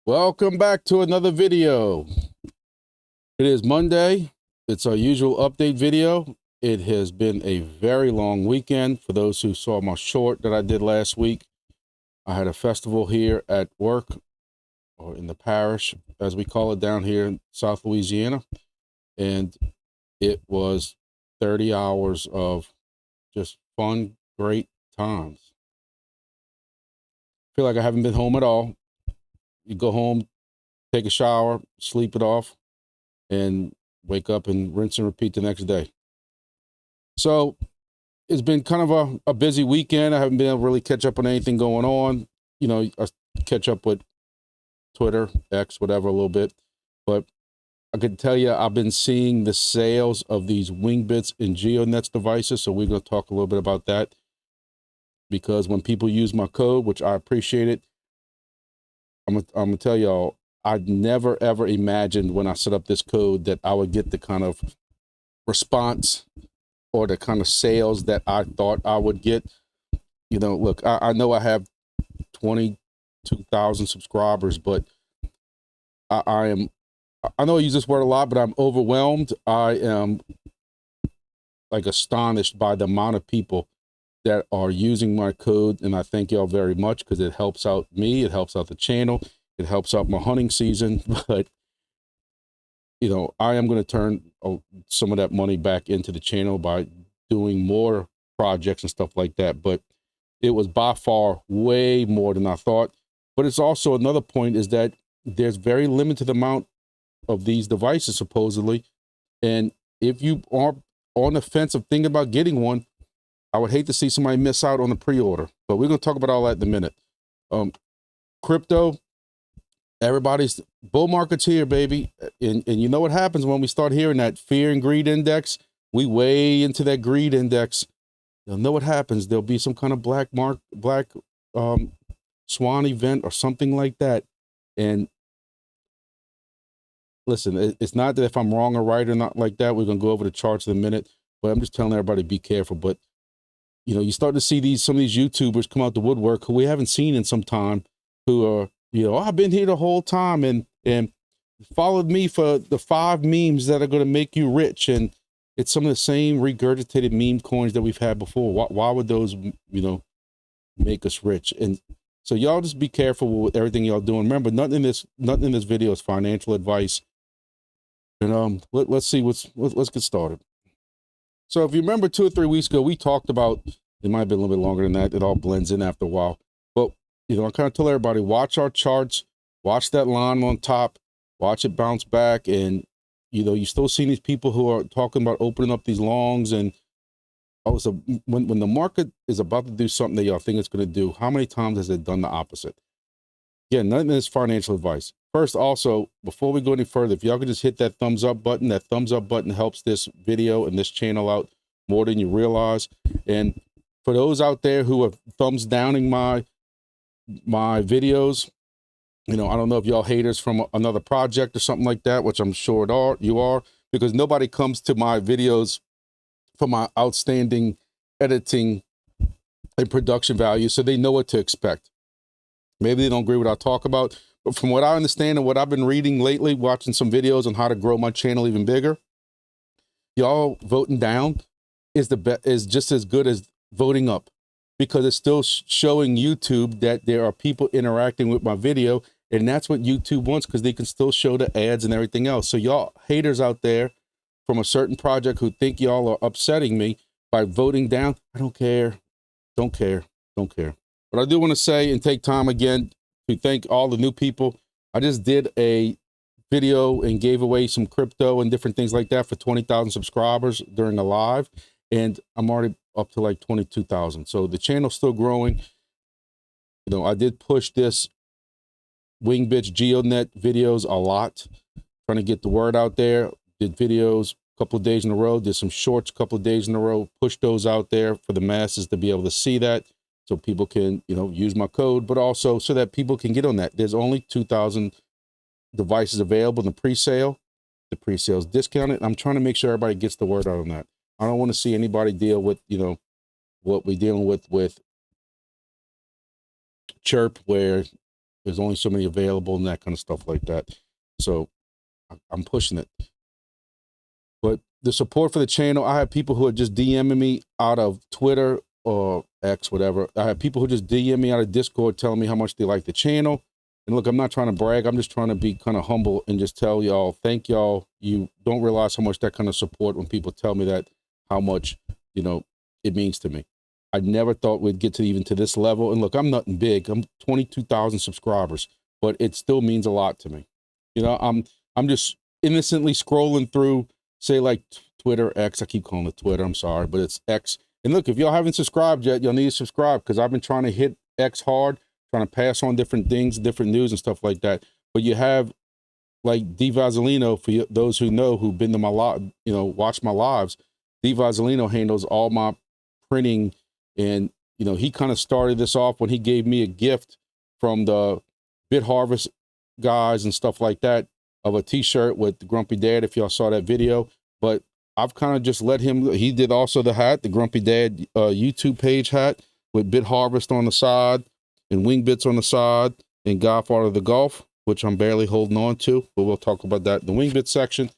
Welcome back to another video. It is Monday. It's our usual update video. It has been a very long weekend. For those who saw my short that I did last week, I had a festival here at work, or in the parish, as we call it down here in South Louisiana. And it was 30 hours of just fun, great times. I feel like I haven't been home at all. You go home, take a shower, sleep it off, and wake up and rinse and repeat the next day. So it's been kind of a busy weekend. I haven't been able to really catch up on anything going on. You know, I catch up with Twitter, X, whatever, a little bit. But I can tell you, I've been seeing the sales of these WINGBITS and GEODNET devices. So we're going to talk a little bit about that. Because when people use my code, which I appreciate it, I'm gonna tell y'all, I'd never ever imagined when I set up this code that I would get the kind of response or the kind of sales that I thought I would get. You know, look, I know I have 22,000 subscribers, but I know I use this word a lot, but I'm overwhelmed. I am like astonished by the amount of people that are using my code, and I thank y'all very much because it helps out me, it helps out the channel, it helps out my hunting season. But you know, I am going to turn some of that money back into the channel by doing more projects and stuff like that. But it was by far way more than I thought. But it's also another point is that there's very limited amount of these devices supposedly, and if you are on the fence of thinking about getting one, I would hate to see somebody miss out on the pre-order, but we're going to talk about all that in a minute. Crypto, everybody's bull market's here, baby. And you know what happens when we start hearing that fear and greed index? We way into that greed index. You'll know what happens. There'll be some kind of black swan event or something like that. And listen, it's not that if I'm wrong or right or not like that. We're going to go over the charts in a minute, but I'm just telling everybody be careful. But you know, you start to see some of these YouTubers come out the woodwork who we haven't seen in some time, who are, you know, oh, I've been here the whole time and followed me for the 5 memes that are going to make you rich. And it's some of the same regurgitated meme coins that we've had before. Why would those, you know, make us rich? And so y'all just be careful with everything y'all doing. Remember, nothing in this video is financial advice. And let's get started. So if you remember 2 or 3 weeks ago, we talked about, it might have been a little bit longer than that. It all blends in after a while. But, you know, I kind of tell everybody, watch our charts, watch that line on top, watch it bounce back. And, you know, you still see these people who are talking about opening up these longs. And also, when the market is about to do something that y'all think it's going to do, how many times has it done the opposite? Again, none of this financial advice. First, also, before we go any further, if y'all could just hit that thumbs up button. That thumbs up button helps this video and this channel out more than you realize. And for those out there who are thumbs downing my videos, you know, I don't know if y'all haters from another project or something like that, which I'm sure you are, because nobody comes to my videos for my outstanding editing and production value, so they know what to expect. Maybe they don't agree with what I talk about, but from what I understand and what I've been reading lately, watching some videos on how to grow my channel even bigger, y'all voting down is just as good as voting up, because it's still showing YouTube that there are people interacting with my video, and that's what YouTube wants, because they can still show the ads and everything else. So y'all haters out there from a certain project who think y'all are upsetting me by voting down, I don't care, don't care. But I do want to say and take time again to thank all the new people. I just did a video and gave away some crypto and different things like that for 20,000 subscribers during a live. And I'm already up to like 22,000. So the channel's still growing. You know, I did push this WINGBITS GeoDNet videos a lot, trying to get the word out there. Did videos a couple of days in a row, did some shorts a couple of days in a row, pushed those out there for the masses to be able to see that. So people can, you know, use my code, but also so that people can get on that. There's only 2,000 devices available in the pre-sale. The pre-sale is discounted. I'm trying to make sure everybody gets the word out on that. I don't want to see anybody deal with, you know, what we're dealing with Chirp, where, there's only so many available and that kind of stuff like that. So I'm pushing it. But the support for the channel, I have people who are just DMing me out of Twitter or X, whatever. I have people who just DM me out of Discord telling me how much they like the channel. And look, I'm not trying to brag. I'm just trying to be kind of humble and just tell y'all, thank y'all. You don't realize how much that kind of support when people tell me that, how much, you know, it means to me. I never thought we'd get to even to this level. And look, I'm nothing big. I'm 22,000 subscribers, but it still means a lot to me. You know, I'm just innocently scrolling through, say like Twitter, X. I keep calling it Twitter. I'm sorry, but it's X. And look, if y'all haven't subscribed yet, y'all need to subscribe because I've been trying to hit X hard, trying to pass on different things, different news and stuff like that. But you have like D Vazzolino, for those who know, who've been to my live, you know, watch my lives. D Vazzolino handles all my printing, and you know, he kind of started this off when he gave me a gift from the Bit Harvest guys and stuff like that of a t-shirt with the GrumpyDad, if y'all saw that video. But I've kind of just let him, he did also the hat, the GrumpyDad YouTube page hat with Bit Harvest on the side and WINGBITS on the side and Godfather of the Gulf, which I'm barely holding on to, but we'll talk about that in the WINGBITS section.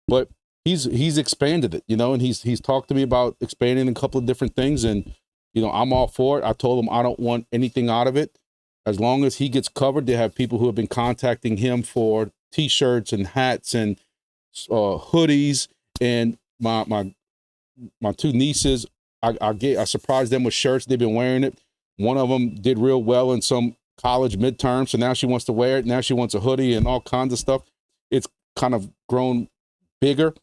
But he's expanded it, you know, and he's talked to me about expanding a couple of different things, and you know, I'm all for it. I told him I don't want anything out of it. As long as he gets covered, they have people who have been contacting him for t-shirts and hats and hoodies, and my two nieces, I surprised them with shirts. They've been wearing it. One of them did real well in some college midterm, so now she wants to wear it. Now she wants a hoodie and all kinds of stuff. It's kind of grown bigger.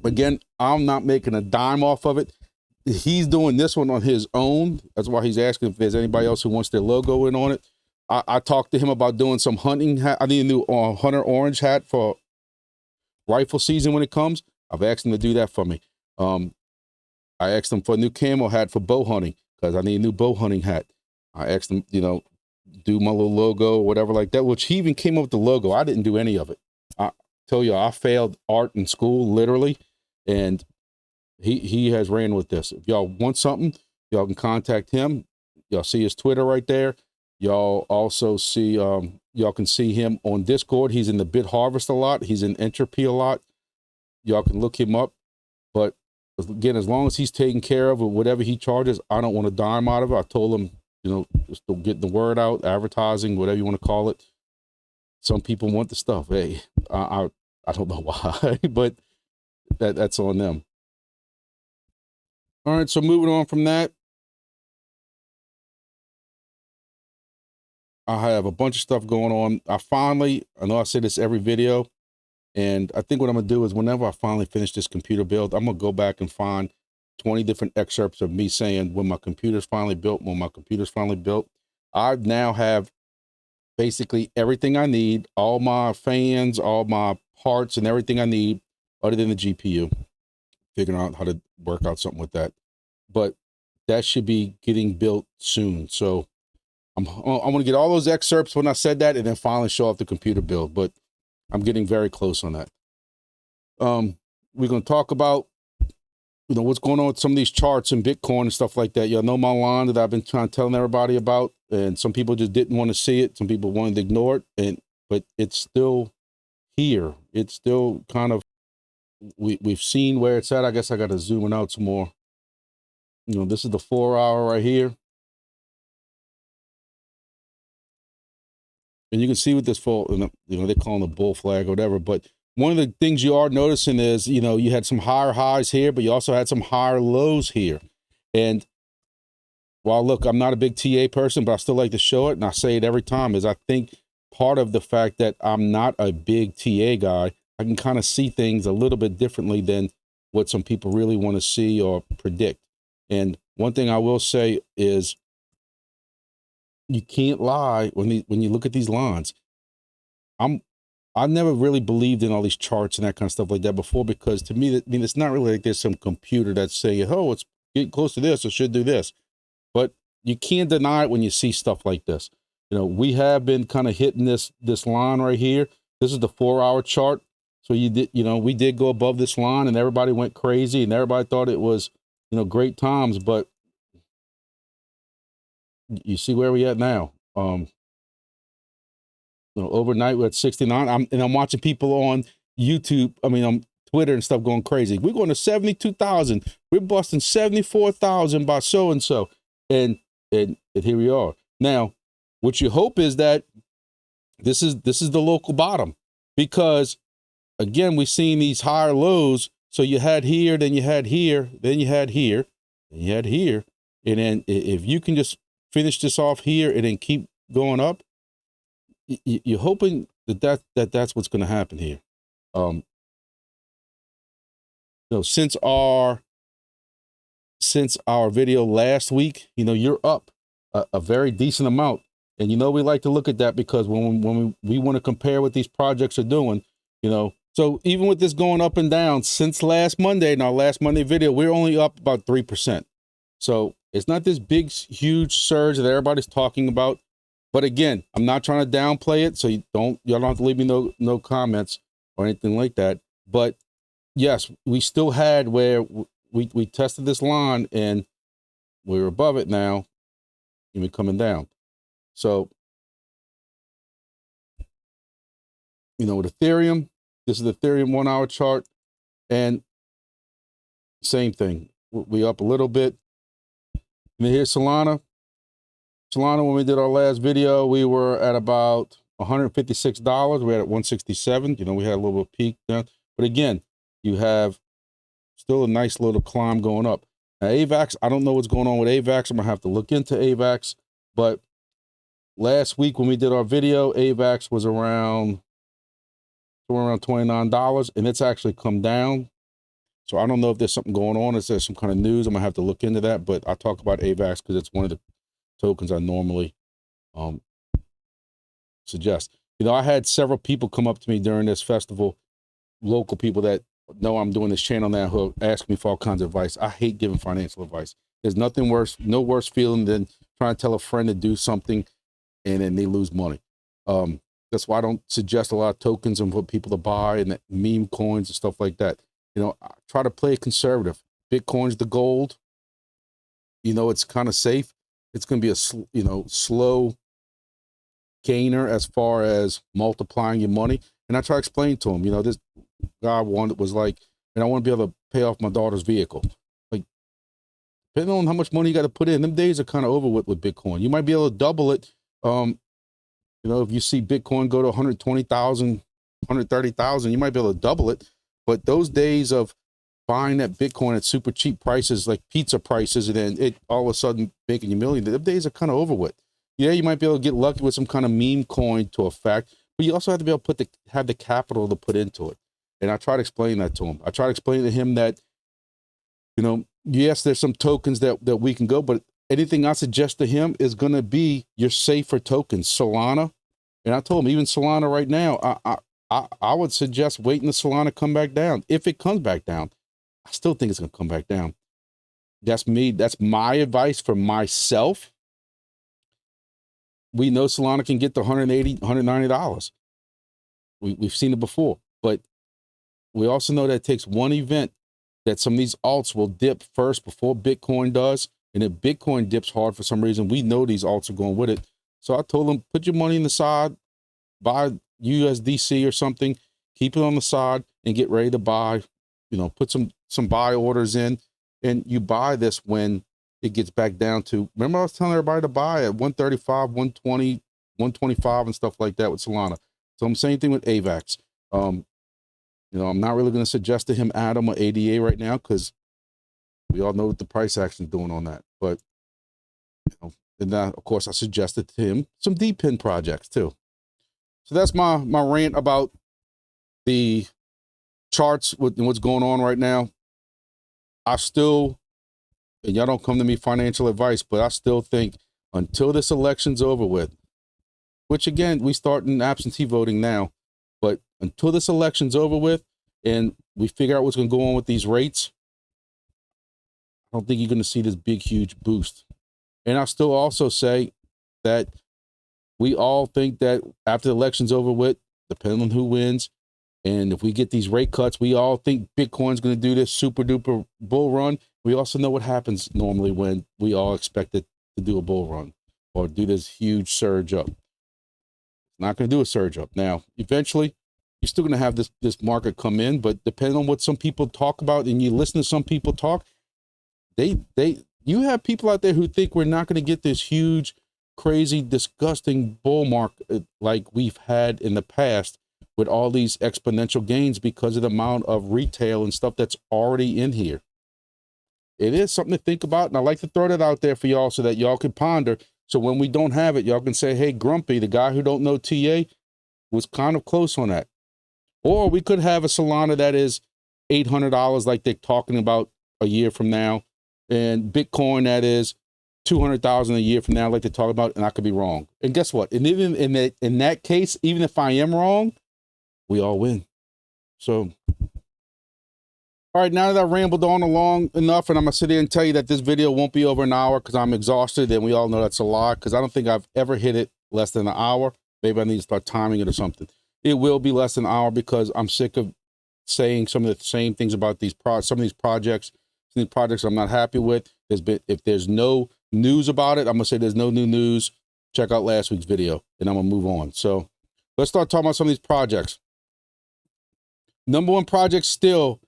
Again, I'm not making a dime off of it. He's doing this one on his own. That's why he's asking if there's anybody else who wants their logo in on it. I talked to him about doing some hunting hat. I need a new hunter orange hat for rifle season when it comes. I've asked him to do that for me. I asked him for a new camo hat for bow hunting because I need a new bow hunting hat. I asked him, you know, do my little logo or whatever like that, which he even came up with the logo. I didn't do any of it. I tell you, I failed art in school, literally, and he has ran with this. If y'all want something, y'all can contact him. Y'all see his Twitter right there. Y'all also see, y'all can see him on Discord. He's in the Bit Harvest a lot. He's in Entropy a lot. Y'all can look him up. But again, as long as he's taken care of with whatever he charges, I don't want a dime out of it. I told him, you know, just to get the word out, advertising, whatever you want to call it. Some people want the stuff. Hey, I don't know why, but that's on them. All right, so moving on from that, I have a bunch of stuff going on. I know I say this every video, and I think what I'm gonna do is whenever I finally finish this computer build, I'm gonna go back and find 20 different excerpts of me saying when my computer's finally built, I now have basically everything I need, all my fans, all my parts and everything I need other than the GPU, figuring out how to work out something with that. But that should be getting built soon. So I'm going to get all those excerpts when I said that and then finally show off the computer build, but I'm getting very close on that. We're going to talk about, you know, what's going on with some of these charts and Bitcoin and stuff like that. Y'all know my line that I've been trying to tell everybody about, and some people just didn't want to see it. Some people wanted to ignore it, but it's still here. It's still kind of, we've seen where it's at. I guess I got to zoom it out some more. You know, this is the 4 hour right here. And you can see with this full, you know, they call it a bull flag or whatever. But one of the things you are noticing is, you know, you had some higher highs here, but you also had some higher lows here. And while, look, I'm not a big TA person, but I still like to show it. And I say it every time is I think part of the fact that I'm not a big TA guy, I can kind of see things a little bit differently than what some people really want to see or predict. And one thing I will say is you can't lie when you look at these lines. I've never really believed in all these charts and that kind of stuff like that before, because to me, it's not really like there's some computer that's saying, oh, it's getting close to this, or should do this. But you can't deny it when you see stuff like this. You know, we have been kind of hitting this line right here. This is the 4 hour chart. So we did go above this line and everybody went crazy and everybody thought it was, you know, great times, but you see where we at now. overnight we're at 69. I'm watching people on YouTube, I mean on Twitter and stuff going crazy. We're going to 72,000. We're busting 74,000 by so and so, and here we are. Now, what you hope is that this is the local bottom, because again we've seen these higher lows. So you had here, then you had here, then you had here, then you had here, and then if you can just finish this off here and then keep going up, you're hoping that's what's going to happen here. Since our video last week, you're up a very decent amount, and we like to look at that, because when we want to compare what these projects are doing, so even with this going up and down since last Monday, in our last Monday video, we're only up about 3%. So it's not this big, huge surge that everybody's talking about. But again, I'm not trying to downplay it, so y'all don't have to leave me no comments or anything like that. But yes, we still had where we tested this line and we're above it now, and we're coming down. So, with Ethereum, this is the Ethereum 1 hour chart, and same thing. We up a little bit. And then here's Solana. Solana, when we did our last video, we were at about $156. We're at 167. We had a little peak down. But again, you have still a nice little climb going up. Now, AVAX, I don't know what's going on with AVAX. I'm going to have to look into AVAX. But last week when we did our video, AVAX was around $29, and it's actually come down. So I don't know if there's something going on. Is there some kind of news? I'm going to have to look into that. But I'll talk about AVAX because it's one of the tokens I normally suggest. I had several people come up to me during this festival, local people that know I'm doing this channel now, who ask me for all kinds of advice. I hate giving financial advice. There's nothing worse, no worse feeling than trying to tell a friend to do something and then they lose money. That's why I don't suggest a lot of tokens and what people to buy and meme coins and stuff like that. I try to play it conservative. Bitcoin's the gold. It's kind of safe. It's going to be a slow gainer as far as multiplying your money. And I try to explain to him, this guy was like, and I want to be able to pay off my daughter's vehicle. Like, depending on how much money you got to put in, them days are kind of over with Bitcoin. You might be able to double it. If you see Bitcoin go to 120,000, 130,000, you might be able to double it. But those days of buying that Bitcoin at super cheap prices, like pizza prices, and then it all of a sudden making you million, the days are kind of over with. Yeah, you might be able to get lucky with some kind of meme coin to effect, but you also have to be able to have the capital to put into it. And I try to explain that to him. I try to explain to him that, yes, there's some tokens that we can go, but anything I suggest to him is going to be your safer tokens. Solana, and I told him even Solana right now, I would suggest waiting the Solana come back down. If it comes back down, I still think it's going to come back down. That's me. That's my advice for myself. We know Solana can get to $180, $190. We've seen it before, but we also know that it takes one event that some of these alts will dip first before Bitcoin does. And if Bitcoin dips hard for some reason, we know these alts are going with it. So I told them, put your money in the side, buy USDC or something, keep it on the side and get ready to buy, put some buy orders in, and you buy this when it gets back down to, remember I was telling everybody to buy at 135, 120, 125 and stuff like that with Solana. So I'm saying thing with AVAX. I'm not really going to suggest to him Atom or ADA right now, because we all know what the price action is doing on that. But, and then of course I suggested to him some DPIN projects too. So that's my rant about the charts and what's going on right now. I still, and y'all don't come to me financial advice, but I still think until this election's over with, which again, we start in absentee voting now, but until this election's over with and we figure out what's going to go on with these rates, I don't think you're going to see this big, huge boost. And I still also say that we all think that after the election's over with, depending on who wins, and if we get these rate cuts, we all think Bitcoin's going to do this super duper bull run. We also know what happens normally when we all expect it to do a bull run or do this huge surge up. Not going to do a surge up. Now, eventually, you're still going to have this market come in, but depending on what some people talk about, and you listen to some people talk, you have people out there who think we're not going to get this huge, crazy, disgusting bull market like we've had in the past with all these exponential gains because of the amount of retail and stuff that's already in here. It is something to think about, and I like to throw that out there for y'all so that y'all can ponder. So when we don't have it, y'all can say, hey, Grumpy, the guy who don't know TA was kind of close on that. Or we could have a Solana that is $800 like they're talking about a year from now, and Bitcoin that is 200,000 a year from now like they're talking about, and I could be wrong. And guess what? And even in that case, even if I am wrong, we all win. So, all right, now that I rambled on along enough, and I'm going to sit here and tell you that this video won't be over an hour because I'm exhausted, and we all know that's a lie because I don't think I've ever hit it less than an hour. Maybe I need to start timing it or something. It will be less than an hour because I'm sick of saying some of the same things about some of these projects. Some of these projects I'm not happy with. If there's no news about it, I'm going to say there's no new news. Check out last week's video, and I'm going to move on. So let's start talking about some of these projects. Number one project still,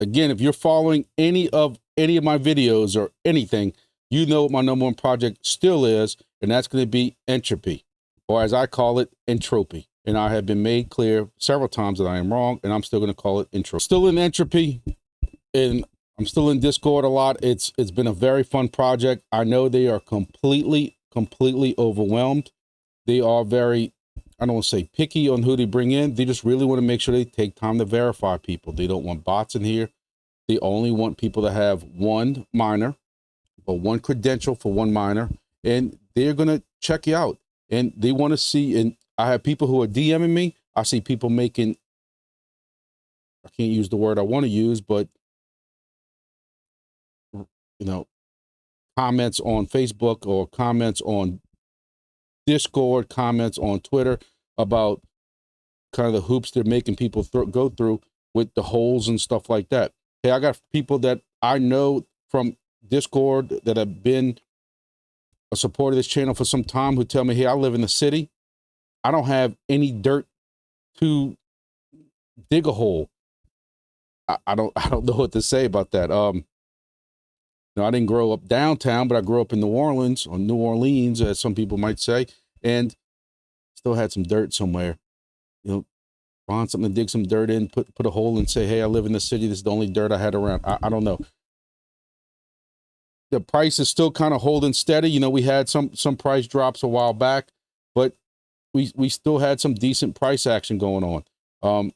again, if you're following any of my videos or anything, you know what my number one project still is, and that's going to be Entropy, or as I call it, Entropy. And I have been made clear several times that I am wrong, and I'm still going to call it Entropy. Still in Entropy, and I'm still in Discord a lot. It's been a very fun project. I know they are completely overwhelmed. They are very, I don't want to say picky on who they bring in. They just really want to make sure they take time to verify people. They don't want bots in here. They only want people to have one miner or one credential for one miner, and they're going to check you out. And they want to see, and I have people who are DMing me. I see people making, I can't use the word I want to use, but, you know, comments on Facebook or comments on Discord, comments on Twitter about kind of the hoops they're making people go through with the holes and stuff like that. Hey, I got people that I know from Discord that have been a supporter of this channel for some time who tell me, hey, I live in the city. I don't have any dirt to dig a hole. I don't know what to say about that. No, I didn't grow up downtown, but I grew up in New Orleans, or New Orleans, as some people might say, and still had some dirt somewhere. You know, find something to dig some dirt in, put a hole and say, hey, I live in the city. This is the only dirt I had around. I don't know. The price is still kind of holding steady. You know, we had some price drops a while back, but we still had some decent price action going on.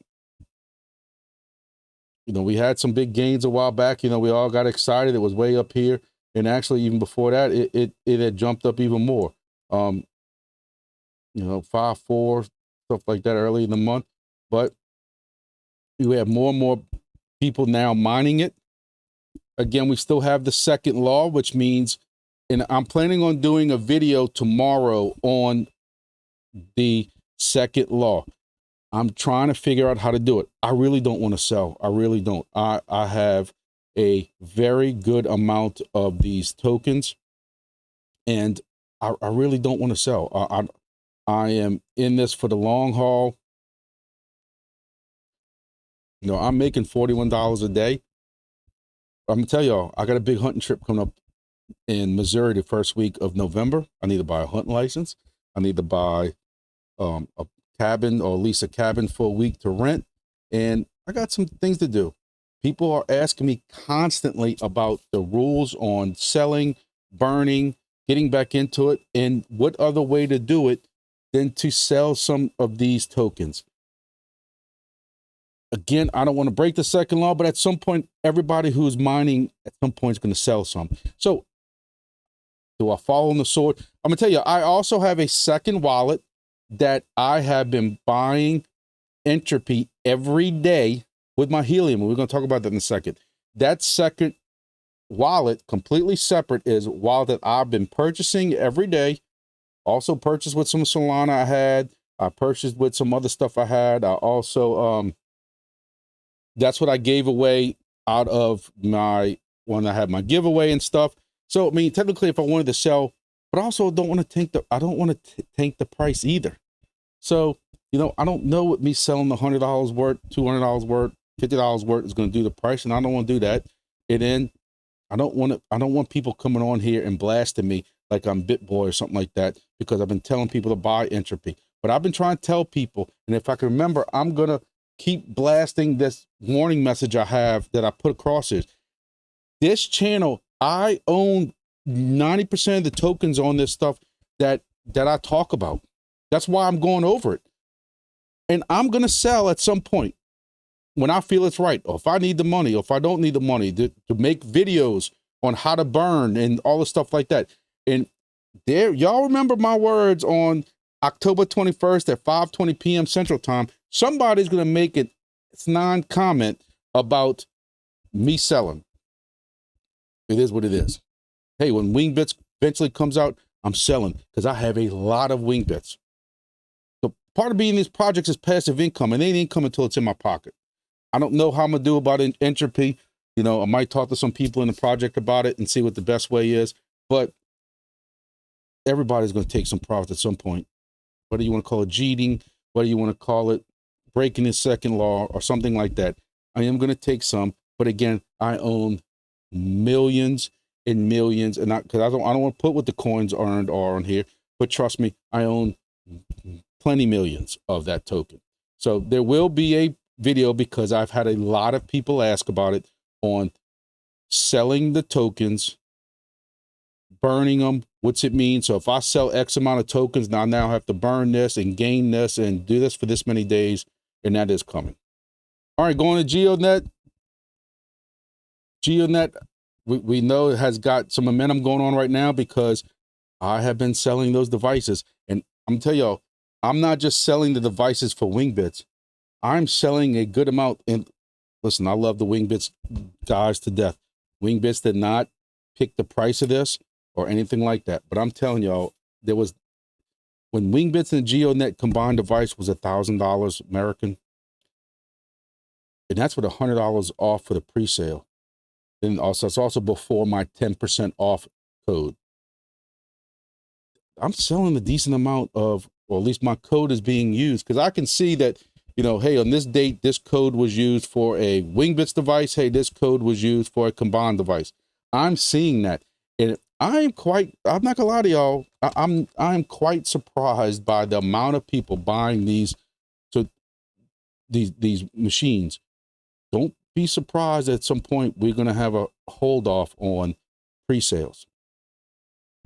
You know, we had some big gains a while back. You know, we all got excited. It was way up here. And actually, even before that, it had jumped up even more. You know, 5-4, stuff like that early in the month. But we have more and more people now mining it. Again, we still have the second law, which means, and I'm planning on doing a video tomorrow on the second law. I'm trying to figure out how to do it. I really don't want to sell. I really don't. I have a very good amount of these tokens, and I really don't want to sell. I am in this for the long haul. You know, I'm making $41 a day. I'm gonna tell y'all, I got a big hunting trip coming up in Missouri the first week of November. I need to buy a hunting license. I need to buy a cabin, or lease a cabin for a week to rent. And I got some things to do. People are asking me constantly about the rules on selling, burning, getting back into it, and what other way to do it than to sell some of these tokens. Again, I don't want to break the second law, but at some point, everybody who's mining at some point is going to sell some. So do I fall on the sword? I'm going to tell you, I also have a second wallet that I have been buying Entropy every day with my Helium. We're going to talk about that in a second. That second wallet, completely separate, is a wallet that I've been purchasing every day. Also purchased with some Solana I had. I purchased with some other stuff I had. I also, that's what I gave away out of my, when I had my giveaway and stuff. So, I mean, technically if I wanted to sell, but I also don't want to tank the, I don't want to tank the price either. So, you know, I don't know what me selling the $100 worth, $200 worth, $50 worth is going to do the price, and I don't want to do that. And then I don't want people coming on here and blasting me like I'm BitBoy or something like that, because I've been telling people to buy Entropy. But I've been trying to tell people, and if I can remember, I'm going to keep blasting this warning message I have that I put across here. This channel, I own 90% of the tokens on this stuff that I talk about. That's why I'm going over it. And I'm going to sell at some point when I feel it's right, or if I need the money, or if I don't need the money to make videos on how to burn and all the stuff like that. And there, y'all remember my words on October 21st at 5:20 p.m. Central Time. Somebody's going to make it non-comment about me selling. It is what it is. Hey, when WINGBITS eventually comes out, I'm selling because I have a lot of WINGBITS. So part of being in these projects is passive income, and it ain't income until it's in my pocket. I don't know how I'm gonna do about Entropy. You know, I might talk to some people in the project about it and see what the best way is, but everybody's gonna take some profit at some point. Whether you want to call it cheating, whether you want to call it breaking the second law or something like that, I am gonna take some. But again, I own millions and millions, and because I don't want to put what the coins earned are on here, but trust me, I own plenty millions of that token. So there will be a video, because I've had a lot of people ask about it, on selling the tokens, burning them. What's it mean? So if I sell X amount of tokens, now I now have to burn this and gain this and do this for this many days, and that is coming. All right, going to GEODNET. GEODNET, we know it has got some momentum going on right now because I have been selling those devices. And I'm telling y'all, I'm not just selling the devices for WINGBITS. I'm selling a good amount. And listen, I love the WINGBITS guys to death. WINGBITS did not pick the price of this or anything like that. But I'm telling y'all, there was, when WINGBITS and GEODNET combined device was $1,000 American. And that's with $100 off for the pre-sale. And also, it's also before my 10% off code. I'm selling a decent amount of, or at least my code is being used, because I can see that, you know, hey, on this date, this code was used for a WINGBITS device. Hey, this code was used for a combined device. I'm seeing that. And I'm not gonna lie to y'all, I'm quite surprised by the amount of people buying these machines. Don't be surprised at some point we're gonna have a hold off on pre-sales.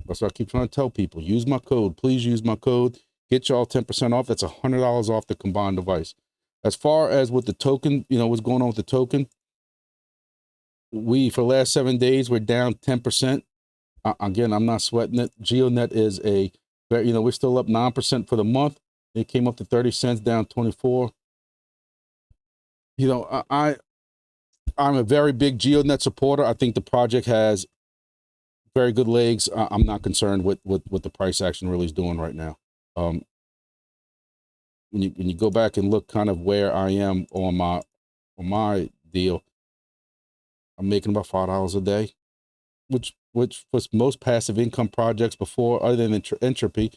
That's what I keep trying to tell people. Use my code. Please use my code. Get y'all 10% off. That's $100 off the combined device. As far as with the token, you know, what's going on with the token, for the last 7 days, we're down 10%. Again, I'm not sweating it. GEODNET is you know, we're still up 9% for the month. It came up to 30 cents, down 24. You know, I'm a very big GEODNET supporter. I think the project has very good legs. I'm not concerned with what the price action really is doing right now. When you go back and look kind of where I am on my deal, I'm making about $5 a day, which was most passive income projects before, other than Entropy,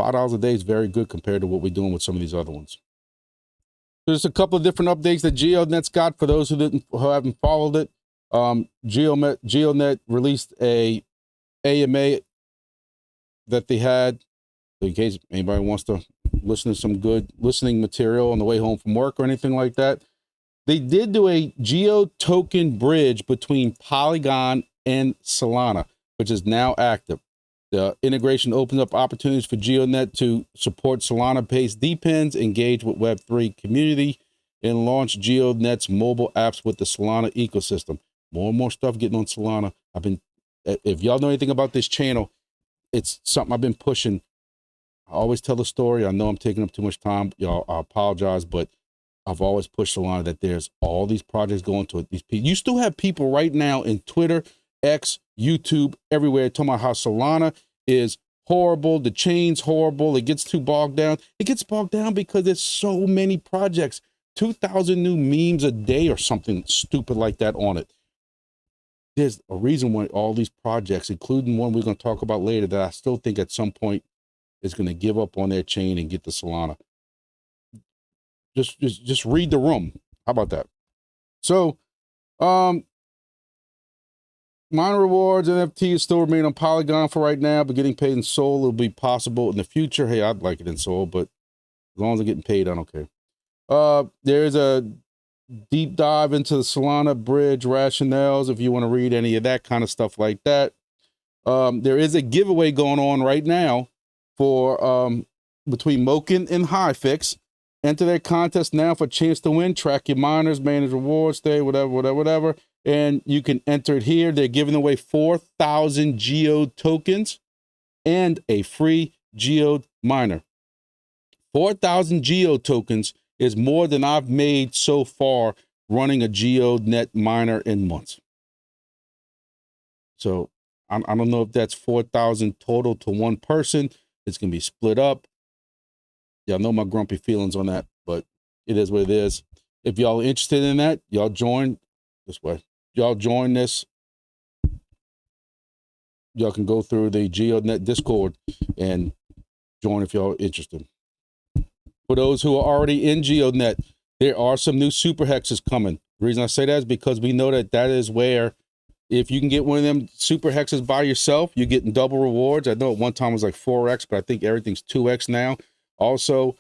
$5 a day is very good compared to what we're doing with some of these other ones. There's a couple of different updates that GEODNET's got for those who haven't followed it. GEODNET released a AMA that they had, in case anybody wants to listen to some good listening material on the way home from work or anything like that. They did do a Geo token bridge between Polygon and Solana, which is now active. The integration opens up opportunities for GEODNET to support Solana-based DPINs, engage with Web3 community, and launch GEODNET's mobile apps with the Solana ecosystem. More and more stuff getting on Solana. If y'all know anything about this channel, it's something I've been pushing. I always tell the story. I know I'm taking up too much time. Y'all, I apologize, but I've always pushed Solana that there's all these projects going to it. You still have people right now in Twitter, X, YouTube, everywhere talking about how Solana is horrible. The chain's horrible. It gets too bogged down. It gets bogged down because there's so many projects. 2,000 new memes a day or something stupid like that on it. There's a reason why all these projects, including one we're going to talk about later, that I still think at some point is going to give up on their chain and get to Solana. just read the room. How about that? So, miner rewards, NFTs still remain on Polygon for right now, but getting paid in Sol will be possible in the future. Hey, I'd like it in Sol, but as long as I'm getting paid, I don't care. There's a deep dive into the Solana bridge rationales if you want to read any of that kind of stuff like that. There is a giveaway going on right now for between Moken and HiFix. Enter their contest now for a chance to win. Track your miners, manage rewards, stay, whatever. And you can enter it here. They're giving away 4,000 Geode tokens and a free Geode miner. 4,000 Geode tokens is more than I've made so far running a GeoDNet miner in months. So I don't know if that's 4,000 total to one person. It's going to be split up. Y'all know my grumpy feelings on that, but it is what it is. If y'all are interested in that, y'all join this way. Y'all join this. Y'all can go through the GeoDNet Discord and join if y'all are interested. For those who are already in GeoDNet, there are some new super hexes coming. The reason I say that is because we know that that is where, if you can get one of them super hexes by yourself, you're getting double rewards. I know at one time it was like 4x, but I think everything's 2x now. Also,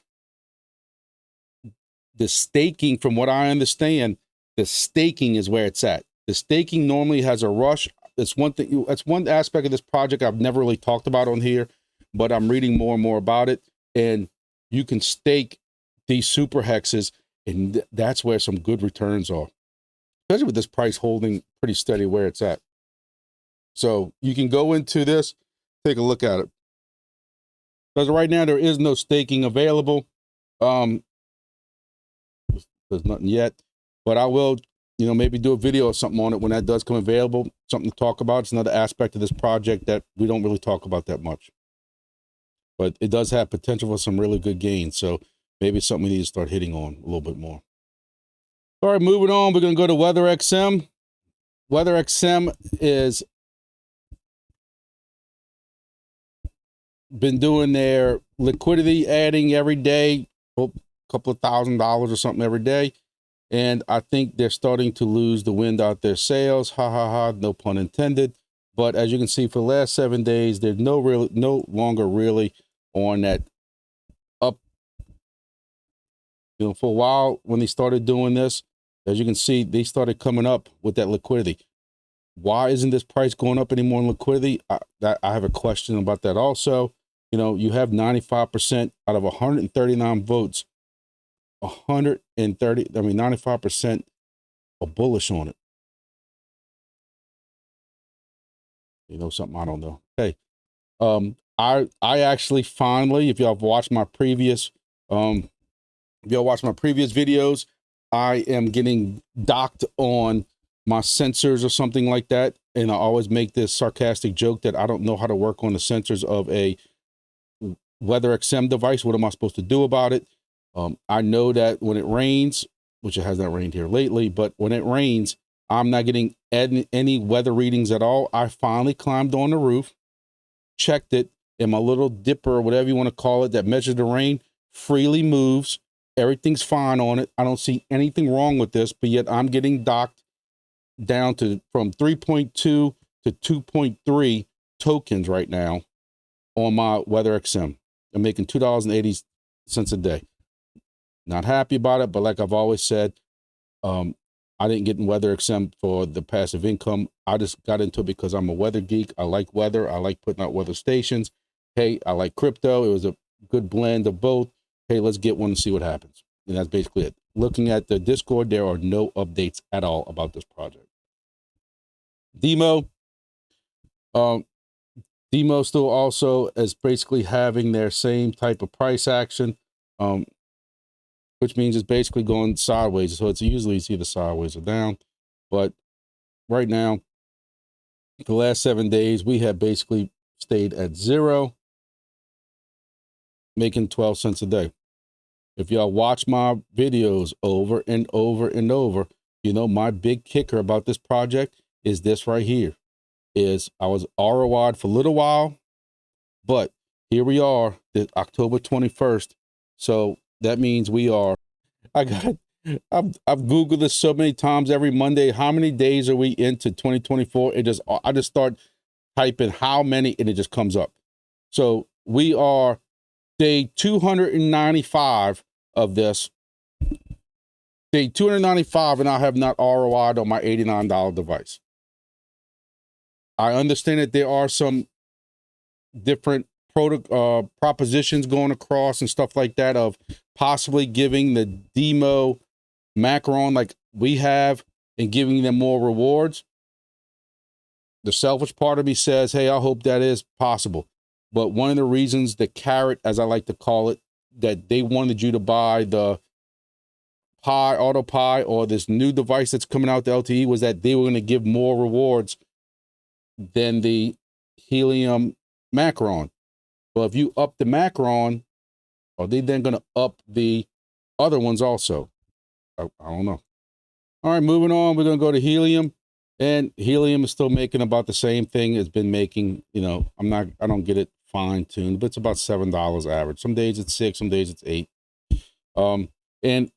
the staking, from what I understand, the staking is where it's at. The staking normally has a rush. It's one thing. That's one aspect of this project I've never really talked about on here, but I'm reading more and more about it. And you can stake these super hexes, and that's where some good returns are, especially with this price holding pretty steady where it's at. So you can go into this, take a look at it. Because right now there is no staking available. There's nothing yet, but I will, maybe do a video or something on it when that does come available. Something to talk about. It's another aspect of this project that we don't really talk about that much, but it does have potential for some really good gains. So maybe it's something we need to start hitting on a little bit more. All right, moving on. We're going to go to WeatherXM. WeatherXM is been doing their liquidity adding every day, a couple of $1,000 or something every day. And I think they're starting to lose the wind out their sails. Ha ha ha, no pun intended. But as you can see, for the last 7 days, they're no longer really on that up. For a while, when they started doing this, as you can see, they started coming up with that liquidity. Why isn't this price going up anymore in liquidity? I have a question about that also. You have 95% out of 139 votes. 95% are bullish on it. Something I don't know. Hey, I actually finally, if y'all have watched my previous, videos, I am getting docked on my sensors or something like that. And I always make this sarcastic joke that I don't know how to work on the sensors of a WeatherXM device. What am I supposed to do about it? I know that when it rains, which it has not rained here lately, but when it rains, I'm not getting any weather readings at all. I finally climbed on the roof, checked it, and my little dipper, or whatever you want to call it, that measures the rain, freely moves. Everything's fine on it. I don't see anything wrong with this, but yet I'm getting docked down to from 3.2 to 2.3 tokens right now on my WeatherXM. I'm making $2.80 a day. Not happy about it, but like I've always said, I didn't get in WeatherXM for the passive income. I just got into it because I'm a weather geek. I like weather. I like putting out weather stations. Hey, I like crypto. It was a good blend of both. Hey, let's get one and see what happens. And that's basically it. Looking at the Discord, there are no updates at all about this project. DIMO. DIMO still also is basically having their same type of price action, which means it's basically going sideways. So it's usually either sideways or down. But right now, the last 7 days, we have basically stayed at zero, making 12 cents a day. If y'all watch my videos over and over and over, my big kicker about this project is this right here. I was ROI'd for a little while, but here we are, October 21st. So that means we are I've Googled this so many times every Monday. How many days are we into 2024? I just start typing how many and it just comes up. So we are day 295 of this. Day 295 and I have not ROI'd on my $89 device. I understand that there are some different propositions going across and stuff like that of possibly giving the DIMO Macron like we have and giving them more rewards. The selfish part of me says, hey, I hope that is possible. But one of the reasons the carrot, as I like to call it, that they wanted you to buy the Pi, Auto Pi, or this new device that's coming out, the LTE, was that they were going to give more rewards than the Helium Macron. Well, if you up the Macron, are they then going to up the other ones also? I don't know. All right, moving on. We're going to go to Helium. And Helium is still making about the same thing it's been making. You know, I don't get it fine-tuned, but it's about $7 average. Some days it's $6, some days it's $8. And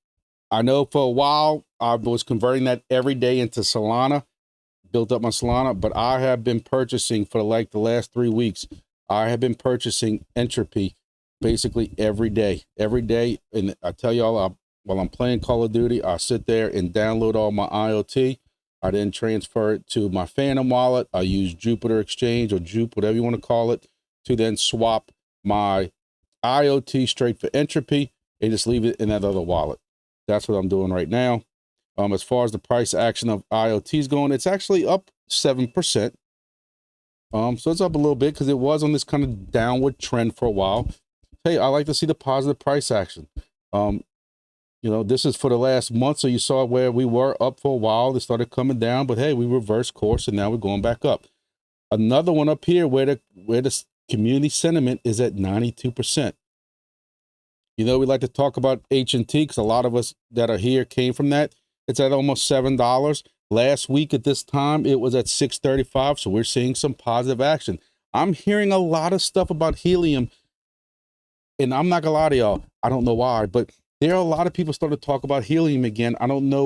I know for a while I was converting that every day into Solana, built up my Solana, but I have been purchasing for like the last 3 weeks. I have been purchasing Entropy basically every day. And I tell y'all, while I'm playing Call of Duty, I sit there and download all my IoT. I then transfer it to my Phantom wallet. I use Jupiter Exchange or Jupe, whatever you want to call it, to then swap my IoT straight for Entropy and just leave it in that other wallet. That's what I'm doing right now. As far as the price action of IoT is going, it's actually up 7%. So it's up a little bit because it was on this kind of downward trend for a while. Hey, I like to see the positive price action. You know, this is for the last month, so you saw where we were up for a while. They started coming down, but hey, we reversed course, and now we're going back up. Another one up here where the community sentiment is at 92%. You know, we like to talk about HNT because a lot of us that are here came from that. It's at almost $7. Last week at this time, it was at $6.35, so we're seeing some positive action. I'm hearing a lot of stuff about Helium, and I'm not gonna lie to y'all, I don't know why, but there are a lot of people starting to talk about Helium again. I don't know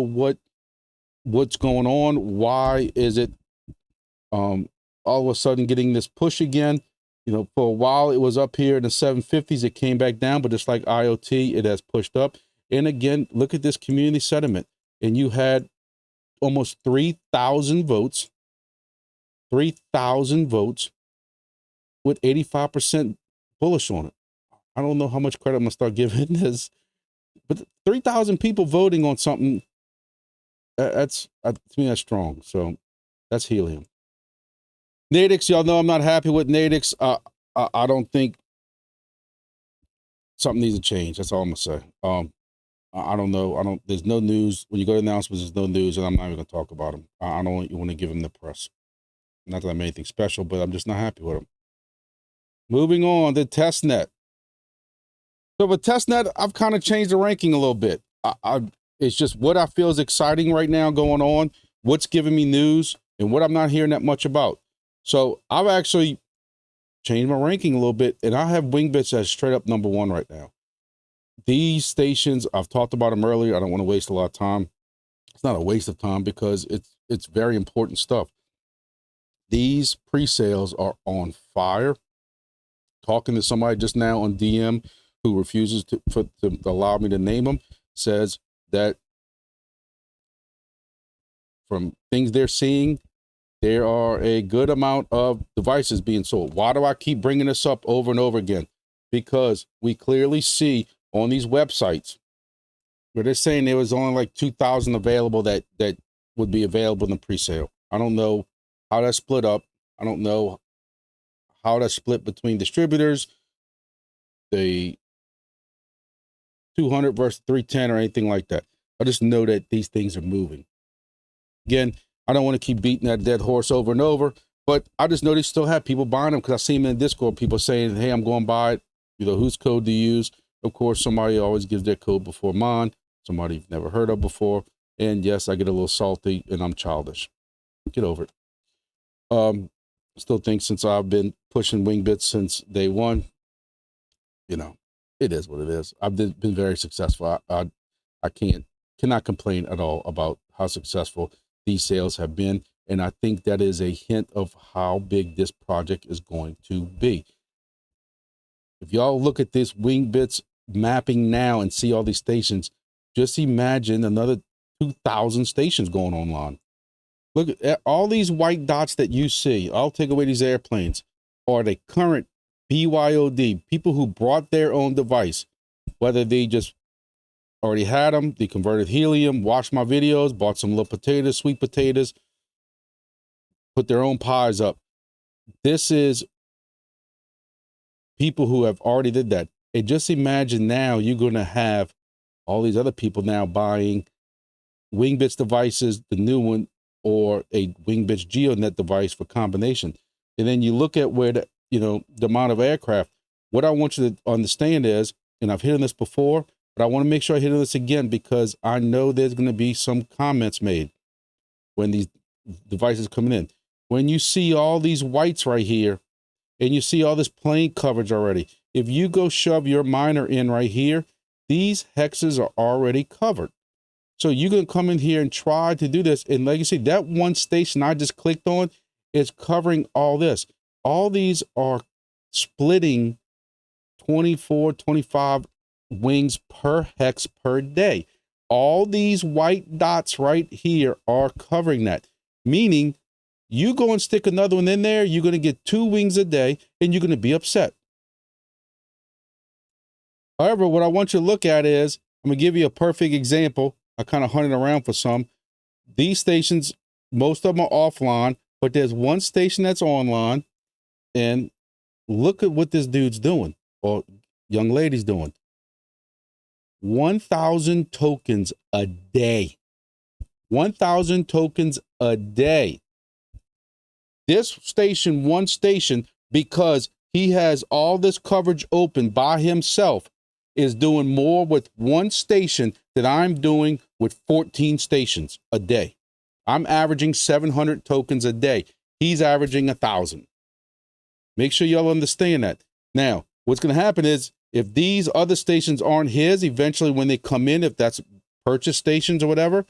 what's going on. Why is it all of a sudden getting this push again? You know, for a while it was up here in the 750s. It came back down, but just like IoT, it has pushed up. And again, look at this community sentiment. And you had almost 3,000 votes, 3,000 votes with 85% bullish on it. I don't know how much credit I'm gonna start giving this, but 3,000 people voting on something, to me, that's strong. So that's Helium. NATIX, y'all know I'm not happy with NATIX. I don't think something needs to change. That's all I'm gonna say. I don't know. There's no news. When you go to announcements, there's no news, and I'm not even gonna talk about them. I don't want to give them the press. Not that I'm anything special, but I'm just not happy with them. Moving on to testnet. So with testnet, I've kind of changed the ranking a little bit. It's just what I feel is exciting right now going on, what's giving me news, and what I'm not hearing that much about. So I've actually changed my ranking a little bit, and I have WINGBITS as straight up #1 right now. These stations, I've talked about them earlier. I don't want to waste a lot of time. It's not a waste of time because it's very important stuff. These pre-sales are on fire. Talking to somebody just now on DM who refuses to allow me to name them, says that from things they're seeing, there are a good amount of devices being sold. Why do I keep bringing this up over and over again? Because we clearly see on these websites where they're saying there was only like 2,000 available that would be available in the pre-sale. I don't know how that's split up. I don't know how that's split between distributors, the 200 versus 310 or anything like that. I just know that these things are moving. Again, I don't want to keep beating that dead horse over and over, but I just know they still have people buying them because I see them in Discord, people saying, hey, I'm going to buy it. You know, whose code to use? Of course, somebody always gives their code before mine, somebody you've never heard of before. And yes, I get a little salty and I'm childish. Get over it. Still think since I've been pushing WINGBITS since day one, you know, it is what it is. I've been very successful. I cannot complain at all about how successful these sales have been. And I think that is a hint of how big this project is going to be. If y'all look at this WINGBITS mapping now and see all these stations, just imagine another 2,000 stations going online. Look at all these white dots that you see. I'll take away these airplanes. Are the current BYOD, people who brought their own device, whether they just already had them, they converted helium, watched my videos, bought some little potatoes, sweet potatoes, put their own pies up. This is people who have already did that. And just imagine now you're going to have all these other people now buying WINGBITS devices, the new one, or a WINGBITS GEODNET device for combination. And then you look at where the amount of aircraft. What I want you to understand is, and I've hit on this before, but I want to make sure I hit on this again because I know there's going to be some comments made when these devices coming in. When you see all these whites right here, and you see all this plane coverage already, if you go shove your miner in right here, these hexes are already covered. So you're going to come in here and try to do this. And like you see, that one station I just clicked on is covering all this. All these are splitting 24, 25 wings per hex per day. All these white dots right here are covering that, meaning you go and stick another one in there, you're going to get 2 wings a day, and you're going to be upset. However, what I want you to look at is, I'm going to give you a perfect example. I kind of hunted around for some. These stations, most of them are offline, but there's one station that's online, and look at what this dude's doing, or young lady's doing. 1,000 tokens a day. 1,000 tokens a day. This station, one station, because he has all this coverage open by himself, is doing more with one station than I'm doing with 14 stations a day. I'm averaging 700 tokens a day. He's averaging 1,000. Make sure y'all understand that. Now, what's going to happen is if these other stations aren't his, eventually when they come in, if that's purchase stations or whatever,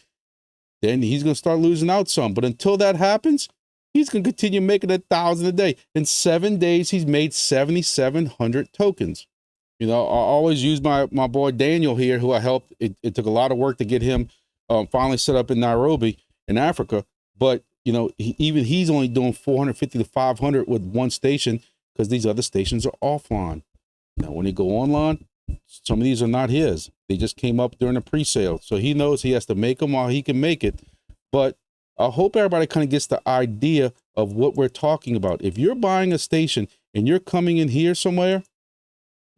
then he's going to start losing out some. But until that happens, he's going to continue making 1,000 a day. In 7 days, he's made 7,700 tokens. You know, I always use my boy Daniel here, who I helped. It took a lot of work to get him finally set up in Nairobi in Africa. But, you know, he's only doing 450 to 500 with one station because these other stations are offline. Now, when they go online, some of these are not his. They just came up during a pre-sale. So he knows he has to make them while he can make it. But I hope everybody kind of gets the idea of what we're talking about. If you're buying a station and you're coming in here somewhere,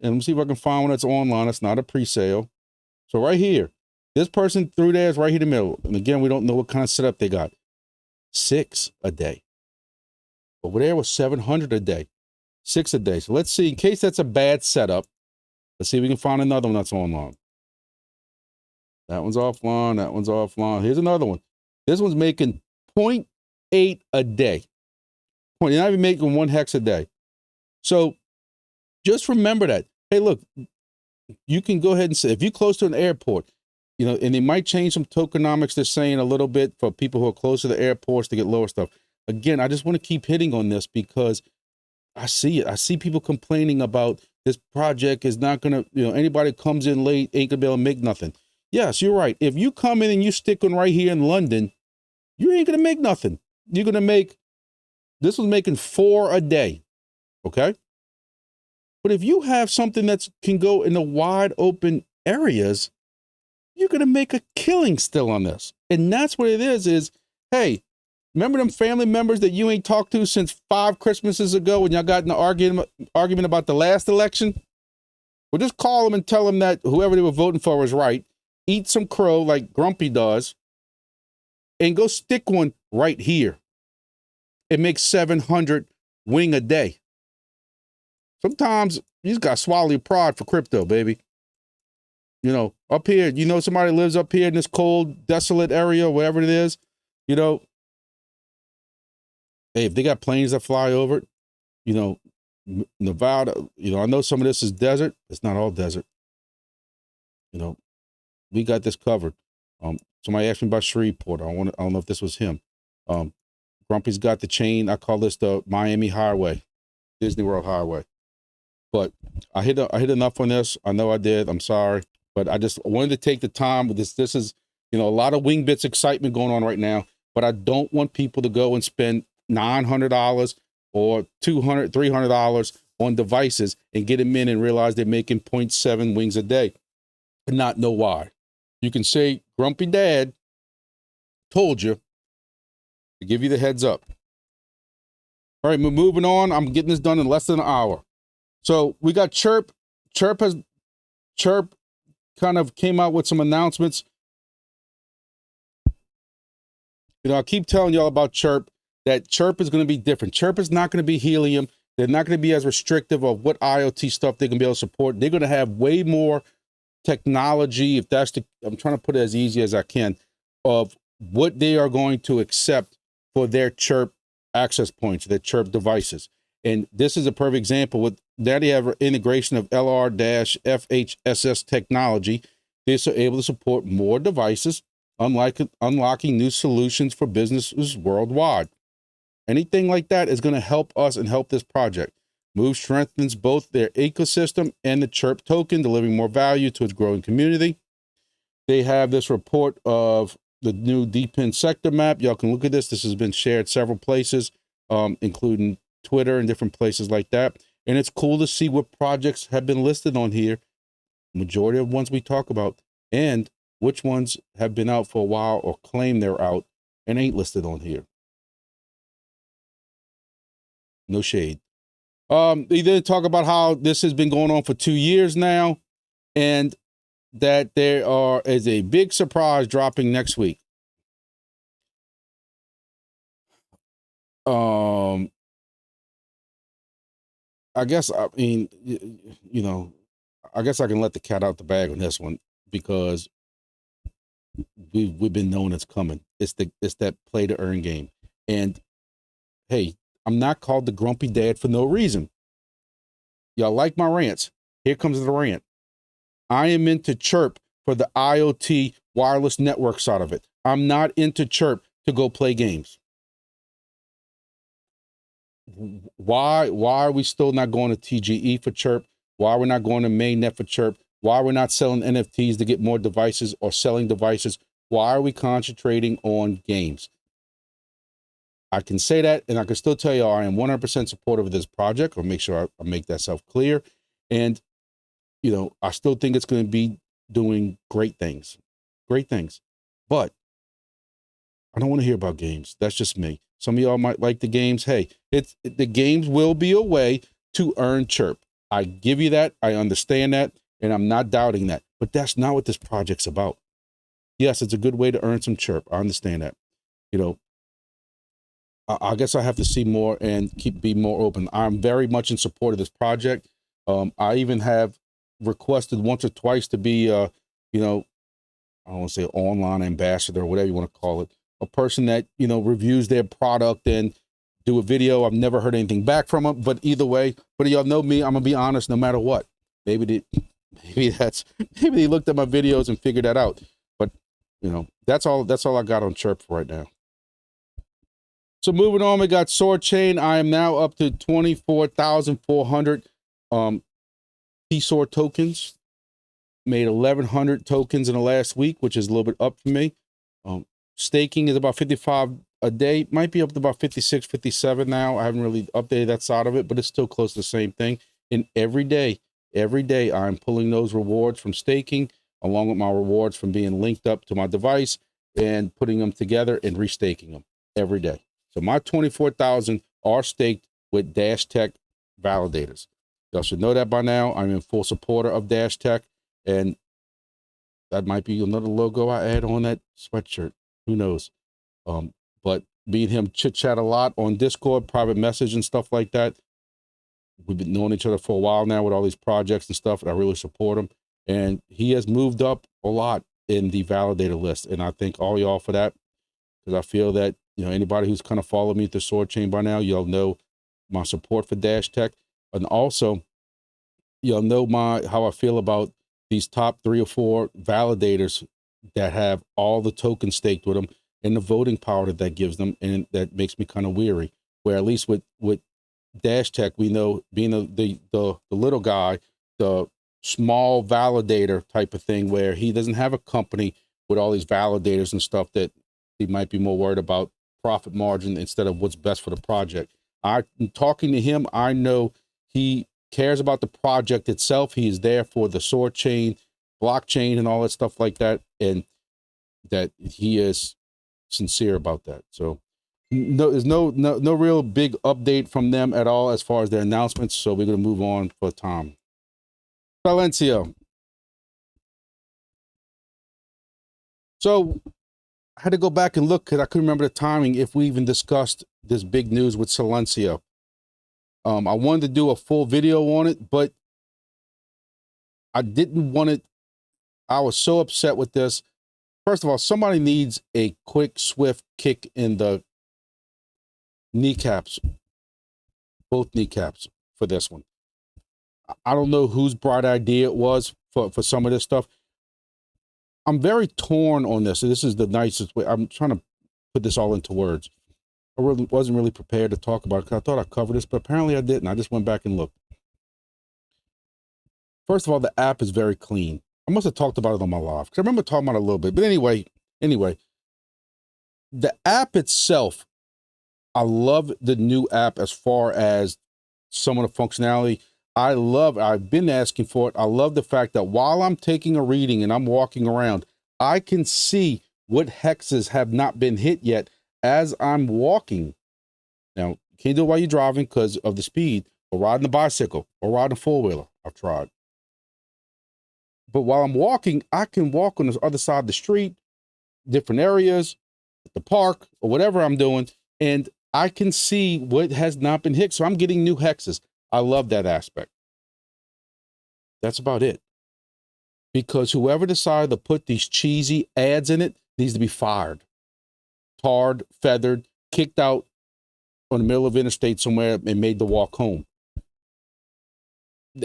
and let me see if I can find one that's online. It's not a pre-sale. So right here, this person through there is right here in the middle. And again, we don't know what kind of setup they got. 6 a day. Over there was 700 a day. 6 a day. So let's see, in case that's a bad setup, let's see if we can find another one that's online. That one's offline. That one's offline. Here's another one. This one's making 0.8 a day. You're not even making 1 hex a day. So just remember that. Hey, look, you can go ahead and say, if you're close to an airport, you know, and they might change some tokenomics they're saying a little bit for people who are close to the airports to get lower stuff. Again, I just want to keep hitting on this because I see it. I see people complaining about this project is not going to, you know, anybody comes in late ain't going to be able to make nothing. Yes, you're right. If you come in and you stick one right here in London, you ain't going to make nothing. You're going to make, this was making 4 a day. Okay. But if you have something that can go in the wide open areas, you're going to make a killing still on this. And that's what it is, hey, remember them family members that you ain't talked to since 5 Christmases ago when y'all got in an argument about the last election? Well, just call them and tell them that whoever they were voting for was right. Eat some crow like Grumpy does and go stick one right here. It makes 700 wing a day. Sometimes you just got to swallow your pride for crypto, baby. You know, up here, you know, somebody lives up here in this cold, desolate area, wherever it is, you know, hey, if they got planes that fly over it, you know, Nevada, you know, I know some of this is desert. It's not all desert. You know, we got this covered. Somebody asked me about Shreveport. I don't know if this was him. Grumpy's got the chain. I call this the Miami Highway, Disney World Highway. But I hit enough on this. I know I did. I'm sorry, but I just wanted to take the time with this. This is, you know, a lot of WINGBITS excitement going on right now, but I don't want people to go and spend $900 or $200, $300 on devices and get them in and realize they're making 0.7 wings a day and not know why. You can say, Grumpy Dad told you to give you the heads up. All right, we're moving on. I'm getting this done in less than an hour. So we got Chirp. Chirp kind of came out with some announcements. You know, I keep telling y'all about Chirp, that Chirp is going to be different. Chirp is not going to be Helium. They're not going to be as restrictive of what IoT stuff they can be able to support. They're going to have way more technology, if that's the, I'm trying to put it as easy as I can, of what they are going to accept for their Chirp access points, their Chirp devices. And this is a perfect example. With that, they have integration of LR-FHSS technology. They're able to support more devices, unlocking new solutions for businesses worldwide. Anything like that is going to help us and help this project. Move strengthens both their ecosystem and the Chirp token, delivering more value to its growing community. They have this report of the new DPIN sector map. Y'all can look at this. This has been shared several places, including Twitter and different places like that. And it's cool to see what projects have been listed on here, majority of ones we talk about, and which ones have been out for a while or claim they're out and ain't listed on here. No shade. They did talk about how this has been going on for 2 years now, and that there is a big surprise dropping next week. I guess, I mean, you know, I guess I can let the cat out the bag on this one, because we've been knowing it's coming. It's that play to earn game. And hey, I'm not called the Grumpy Dad for no reason. Y'all like my rants. Here comes the rant. I am into Chirp for the IoT wireless network side of it. I'm not into Chirp to go play games. Why are we still not going to TGE for Chirp? Why we're not going to mainnet for Chirp? Why we're not selling NFTs to get more devices or selling devices? Why are we concentrating on games? I can say that, and I can still tell you I am 100% supportive of this project. I'll make sure I make that self clear. And, you know, I still think it's going to be doing great things. But I don't want to hear about games. That's just me. Some of y'all might like the games. Hey, the games will be a way to earn Chirp. I give you that. I understand that. And I'm not doubting that. But that's not what this project's about. Yes, it's a good way to earn some Chirp. I understand that. You know, I guess I have to see more and be more open. I'm very much in support of this project. I even have requested once or twice to be, you know, I don't want to say online ambassador or whatever you want to call it, a person that, you know, reviews their product and do a video. I've never heard anything back from them, but either way, but y'all know me, I'm gonna be honest no matter what. Maybe they looked at my videos and figured that out. But, you know, that's all I got on Chirp for right now. So moving on, we got Soarchain. I am now up to 24,400 TSOAR tokens. Made 1,100 tokens in the last week, which is a little bit up for me. Staking is about 55 a day. Might be up to about 56, 57 now. I haven't really updated that side of it, but it's still close to the same thing. And every day, I'm pulling those rewards from staking, along with my rewards from being linked up to my device and putting them together and restaking them every day. So my 24,000 are staked with Dash Tech validators. Y'all should know that by now. I'm in full supporter of Dash Tech, and that might be another logo I add on that sweatshirt. Who knows? But me and him chit chat a lot on Discord, private message and stuff like that. We've been knowing each other for a while now with all these projects and stuff, and I really support him. And he has moved up a lot in the validator list, and I thank all y'all for that, because I feel that, you know, anybody who's kind of followed me through Soarchain by now, y'all know my support for Dash Tech, and also y'all know how I feel about these top 3 or 4 validators that have all the tokens staked with them and the voting power that gives them, and that makes me kind of weary. Where at least with Dash Tech, we know being the little guy, the small validator type of thing, where he doesn't have a company with all these validators and stuff, that he might be more worried about profit margin instead of what's best for the project. I'm talking to him, I know he cares about the project itself. He is there for the Soarchain, blockchain, and all that stuff like that, and that he is sincere about that. So there's no real big update from them at all as far as their announcements. So we're going to move on for time. Silencio. So I had to go back and look because I couldn't remember the timing if we even discussed this big news with Silencio. I wanted to do a full video on it, but I didn't want it. I was so upset with this. First of all, somebody needs a quick, swift kick in the kneecaps, both kneecaps, for this one. I don't know whose bright idea it was for some of this stuff. I'm very torn on this. This is the nicest way. I'm trying to put this all into words. I wasn't really prepared to talk about it because I thought I covered this, but apparently I didn't. I just went back and looked. First of all, the app is very clean. I must have talked about it on my live because I remember talking about it a little bit. But anyway, the app itself, I love the new app as far as some of the functionality. I've been asking for it. I love the fact that while I'm taking a reading and I'm walking around, I can see what hexes have not been hit yet as I'm walking. Now, you can't do it while you're driving because of the speed, or riding a bicycle, or riding a four-wheeler. I've tried. But while I'm walking, I can walk on the other side of the street, different areas, the park, or whatever I'm doing, and I can see what has not been hit. So I'm getting new hexes. I love that aspect. That's about it. Because whoever decided to put these cheesy ads in it needs to be fired, tarred, feathered, kicked out on the middle of interstate somewhere and made to walk home.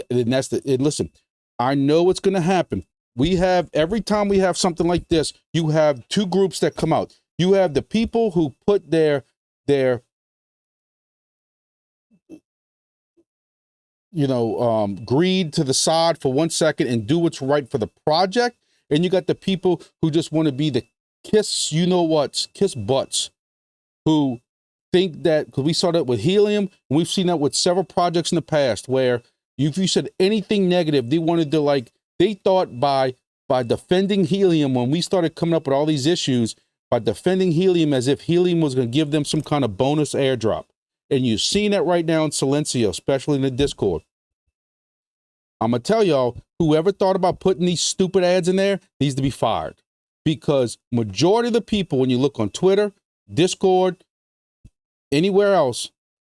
And that's listen, I know what's going to happen. Every time we have something like this, you have 2 groups that come out. You have the people who put their greed to the side for 1 second and do what's right for the project. And you got the people who just want to be the kiss butts, who think that, because we saw that with Helium, and we've seen that with several projects in the past, where if you said anything negative, they wanted to, they thought by defending Helium, when we started coming up with all these issues, by defending Helium as if Helium was going to give them some kind of bonus airdrop. And you've seen that right now in Silencio, especially in the Discord. I'm going to tell y'all, whoever thought about putting these stupid ads in there needs to be fired. Because majority of the people, when you look on Twitter, Discord, anywhere else,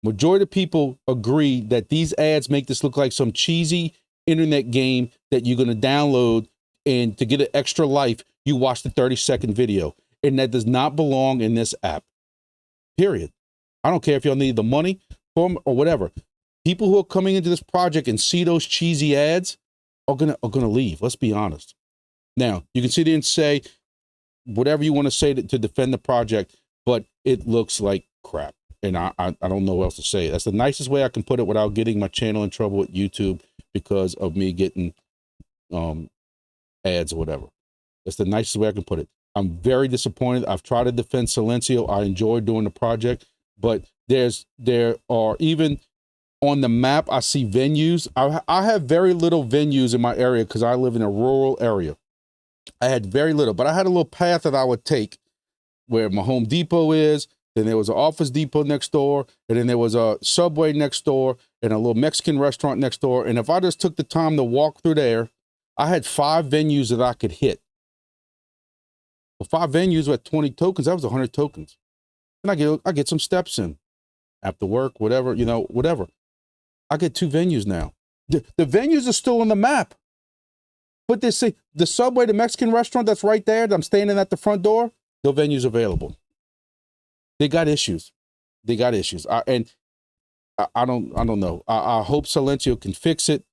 majority of people agree that these ads make this look like some cheesy internet game that you're going to download, and to get an extra life, you watch the 30-second video. And that does not belong in this app. Period. I don't care if y'all need the money for them or whatever. People who are coming into this project and see those cheesy ads are gonna leave. Let's be honest. Now, you can sit there and say whatever you want to say to defend the project, but it looks like crap. And I don't know what else to say. That's the nicest way I can put it without getting my channel in trouble with YouTube because of me getting ads or whatever. That's the nicest way I can put it. I'm very disappointed. I've tried to defend Silencio. I enjoy doing the project, but there are, even on the map, I see venues. I have very little venues in my area because I live in a rural area. I had very little, but I had a little path that I would take where my Home Depot is. Then there was an Office Depot next door, and then there was a Subway next door, and a little Mexican restaurant next door. And if I just took the time to walk through there, I had 5 venues that I could hit. Well, 5 venues at 20 tokens, that was 100 tokens. And I get some steps in after work, whatever, whatever. I get 2 venues now. The venues are still on the map. But they say the Subway, the Mexican restaurant that's right there that I'm standing at the front door, no venues available. They got issues. They got issues. I don't know. I hope Silencio can fix it.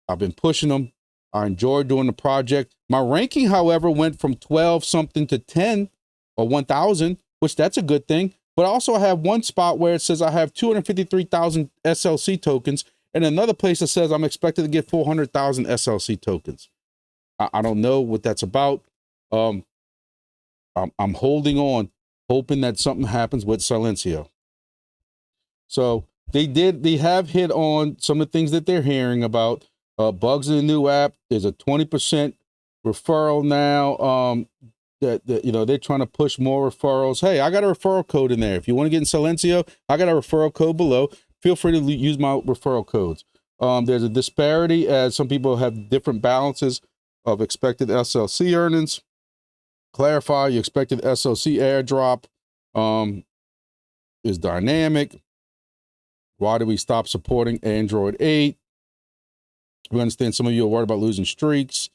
I've been pushing them. I enjoyed doing the project. My ranking, however, went from 12 something to 10 or 1,000, which that's a good thing. But also I have one spot where it says I have 253,000 SLC tokens, and another place that says I'm expected to get 400,000 SLC tokens. I don't know what that's about. I'm holding on, hoping that something happens with Silencio. So they have hit on some of the things that they're hearing about. Bugs in the new app. There's a 20% referral now. That you know, they're trying to push more referrals. Hey, I got a referral code in there. If you want to get in Silencio, I got a referral code below. Feel free to use my referral codes. There's a disparity as some people have different balances of expected SLC earnings. Clarify your expected SLC airdrop is dynamic. Why do we stop supporting Android 8? We understand some of you are worried about losing streaks.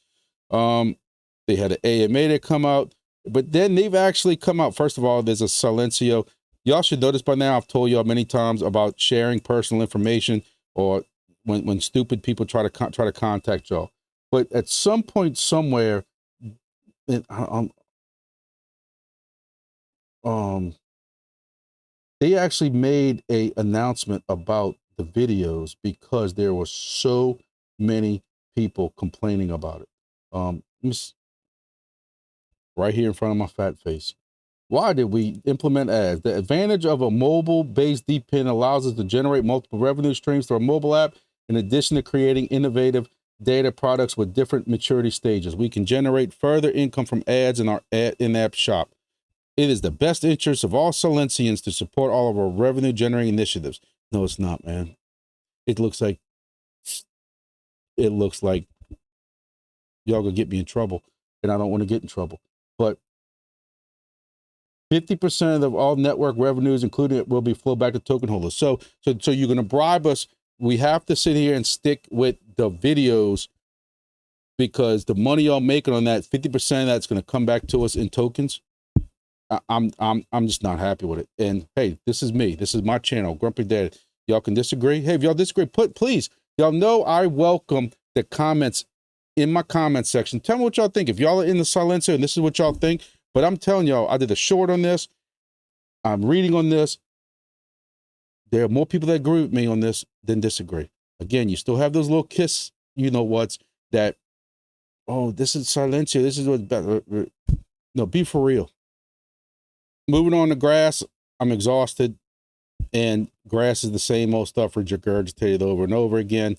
They had an AMA that come out, but then they've actually come out. First of all, there's a Silencio. Y'all should notice by now, I've told y'all many times about sharing personal information or when stupid people try to contact y'all. But at some point somewhere, they actually made an announcement about the videos because there were so many people complaining about it. Right here in front of my fat face. Why did we implement ads? The advantage of a mobile-based DPIN allows us to generate multiple revenue streams through a mobile app, in addition to creating innovative data products with different maturity stages. We can generate further income from ads in our in-app shop. It is the best interest of all Silencians to support all of our revenue-generating initiatives. No, it's not, man. It looks like y'all gonna get me in trouble, and I don't want to get in trouble. But 50% of all network revenues, including it, will be flowed back to token holders. So you're going to bribe us. We have to sit here and stick with the videos because the money y'all making on that, 50% of that's going to come back to us in tokens. I'm just not happy with it. And hey, this is me. This is my channel, GrumpyDad. Y'all can disagree. Hey, if y'all disagree, please. Y'all know I welcome the comments in my comment section. Tell me what y'all think. If y'all are in the Silencio and this is what y'all think, but I'm telling y'all, I did a short on this. I'm reading on this. There are more people that agree with me on this than disagree. Again, you still have those little kiss, you know what's that, oh, this is Silencio. This is what's better. No, be for real. Moving on to grass, I'm exhausted. And grass is the same old stuff regurgitated over and over again.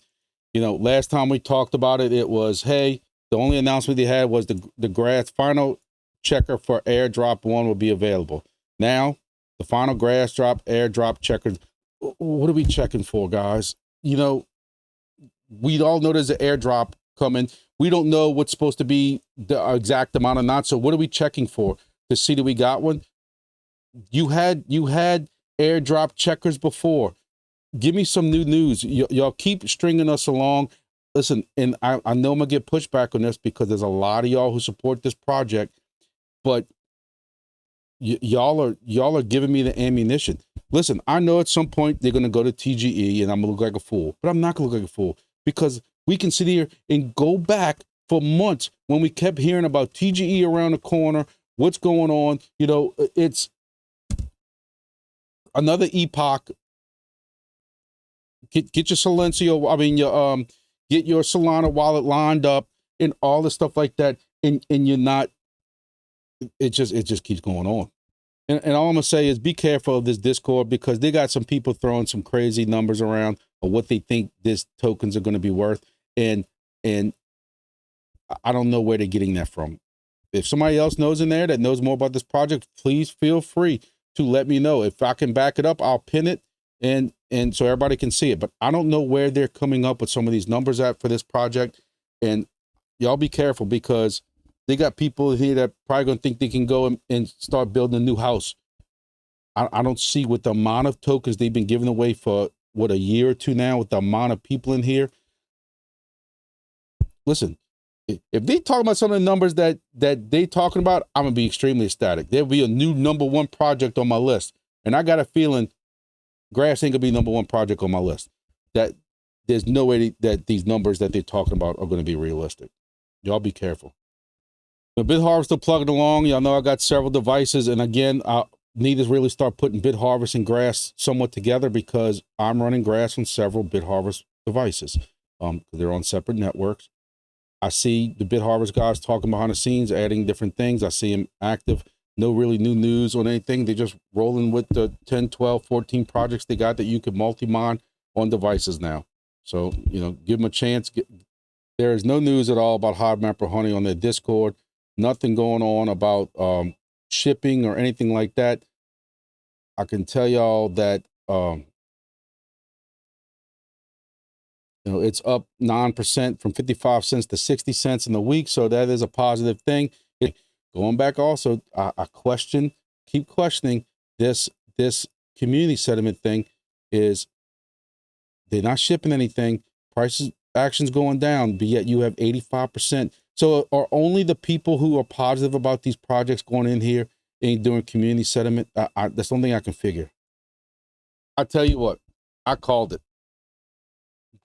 You know, last time we talked about it, it was, hey, the only announcement they had was the grass final checker for airdrop 1 will be available. Now, the final grass drop, airdrop checker. What are we checking for, guys? You know, we all know there's an airdrop coming. We don't know what's supposed to be the exact amount or not. So what are we checking for to see that we got one? You had airdrop checkers before. Give me some new news. Y'all keep stringing us along. Listen, and I know I'm gonna get pushback on this because there's a lot of y'all who support this project, but y'all are giving me the ammunition. Listen, I know at some point they're gonna go to TGE and I'm gonna look like a fool, but I'm not gonna look like a fool because we can sit here and go back for months when we kept hearing about TGE around the corner. What's going on? You know, it's another epoch. Get your Silencio, I mean, get your Solana wallet lined up and all the stuff like that. And you're not, it just keeps going on. And all I'm gonna say is be careful of this Discord because they got some people throwing some crazy numbers around of what they think this tokens are going to be worth. And I don't know where they're getting that from. If somebody else knows in there that knows more about this project, please feel free to let me know. If I can back it up, I'll pin it and so everybody can see it. But I don't know where they're coming up with some of these numbers at for this project. And y'all be careful because they got people here that probably gonna think they can go and start building a new house. I don't see with the amount of tokens they've been giving away for what, a year or two now, with the amount of people in here. Listen, if they talk about some of the numbers that they talking about, I'm gonna be extremely ecstatic. There'll be a new #1 project on my list. And I got a feeling grass ain't gonna be #1 project on my list. That there's no way that these numbers that they're talking about are going to be realistic. Y'all be careful. The Bit Harvester plugging along. Y'all know I got several devices, and again, I need to really start putting Bit Harvest and Grass somewhat together because I'm running Grass on several Bit Harvest devices. They're on separate networks. I see the Bit Harvest guys talking behind the scenes, adding different things. I see them active. No really new news on anything. They're just rolling with the 10, 12, 14 projects they got that you could multi-mine on devices now. So, you know, give them a chance. There is no news at all about HIVEMAPPER Honey on their Discord. Nothing going on about shipping or anything like that. I can tell y'all that you know, it's up 9% from 55 cents to 60 cents in the week. So that is a positive thing. Going back also, I keep questioning this community sentiment thing is they're not shipping anything. Prices, actions going down, but yet you have 85%. So are only the people who are positive about these projects going in here and doing community sentiment? That's the only thing I can figure. I tell you what, I called it.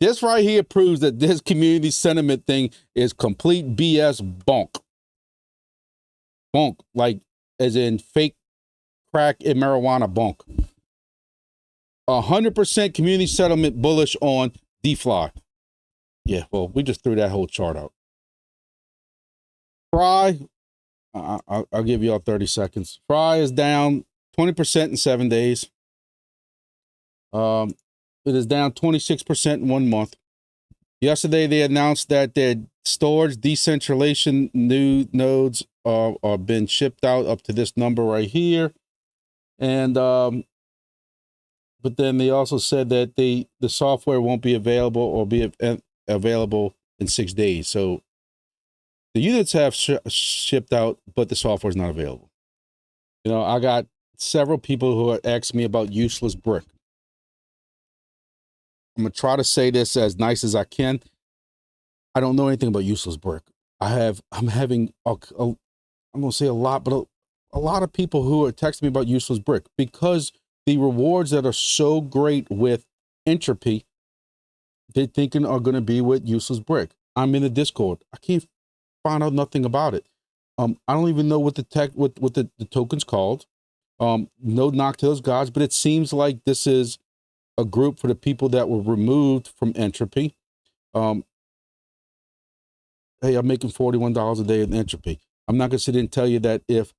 This right here proves that this community sentiment thing is complete BS bunk. Bunk, like as in fake crack and marijuana bunk. 100% community sentiment bullish on DeFi. Yeah, well, we just threw that whole chart out. Fry, I'll give y'all 30 seconds. Fry is down 20% in 7 days. It is down 26% in 1 month. Yesterday, they announced that their storage decentralization new nodes are been shipped out up to this number right here. And but then they also said that the software won't be available or be available in 6 days. So the units have shipped out, but the software is not available. You know, I got several people who are asking me about useless brick. I'm going to try to say this as nice as I can. I don't know anything about useless brick. I'm having, I'm going to say a lot, but a lot of people who are texting me about useless brick because the rewards that are so great with Entropy, they're thinking are going to be with useless brick. I'm in the Discord. I can't find out nothing about it. I don't even know what the token's called. No knock to those guys, but it seems like this is a group for the people that were removed from Entropy. Hey, I'm making $41 a day in Entropy. I'm not gonna sit there and tell you that if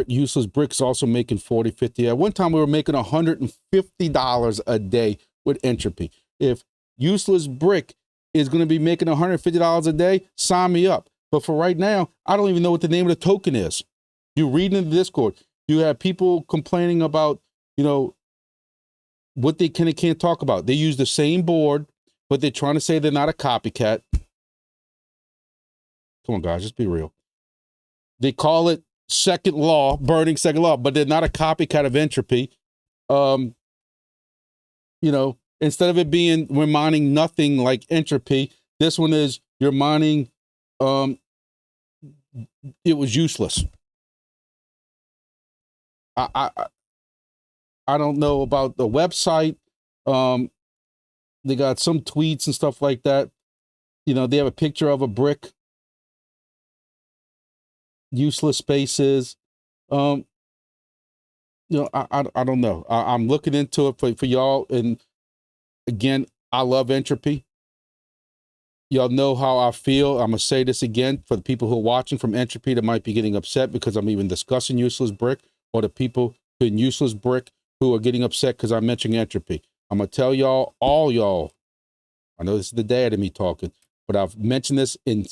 useless brick's also making 40, 50. At one time we were making $150 a day with Entropy. If useless brick is gonna be making $150 a day, sign me up. But for right now, I don't even know what the name of the token is. You read in the Discord, you have people complaining about, you know, what they can and can't talk about. They use the same board, but they're trying to say they're not a copycat. Come on, guys, just be real. They call it second law, burning second law, but they're not a copycat of Entropy. You know, instead of it being we're mining nothing like Entropy, this one is you're mining. It was useless. I don't know about the website. They got some tweets and stuff like that. You know, they have a picture of a brick. Useless spaces. You know, I don't know. I'm looking into it for y'all. And again, I love Entropy. Y'all know how I feel. I'm gonna say this again for the people who are watching from Entropy that might be getting upset because I'm even discussing useless brick, or the people in useless brick who are getting upset because I'm mentioning Entropy. I'm gonna tell y'all, all y'all, I know this is the dad in me talking, but I've mentioned this in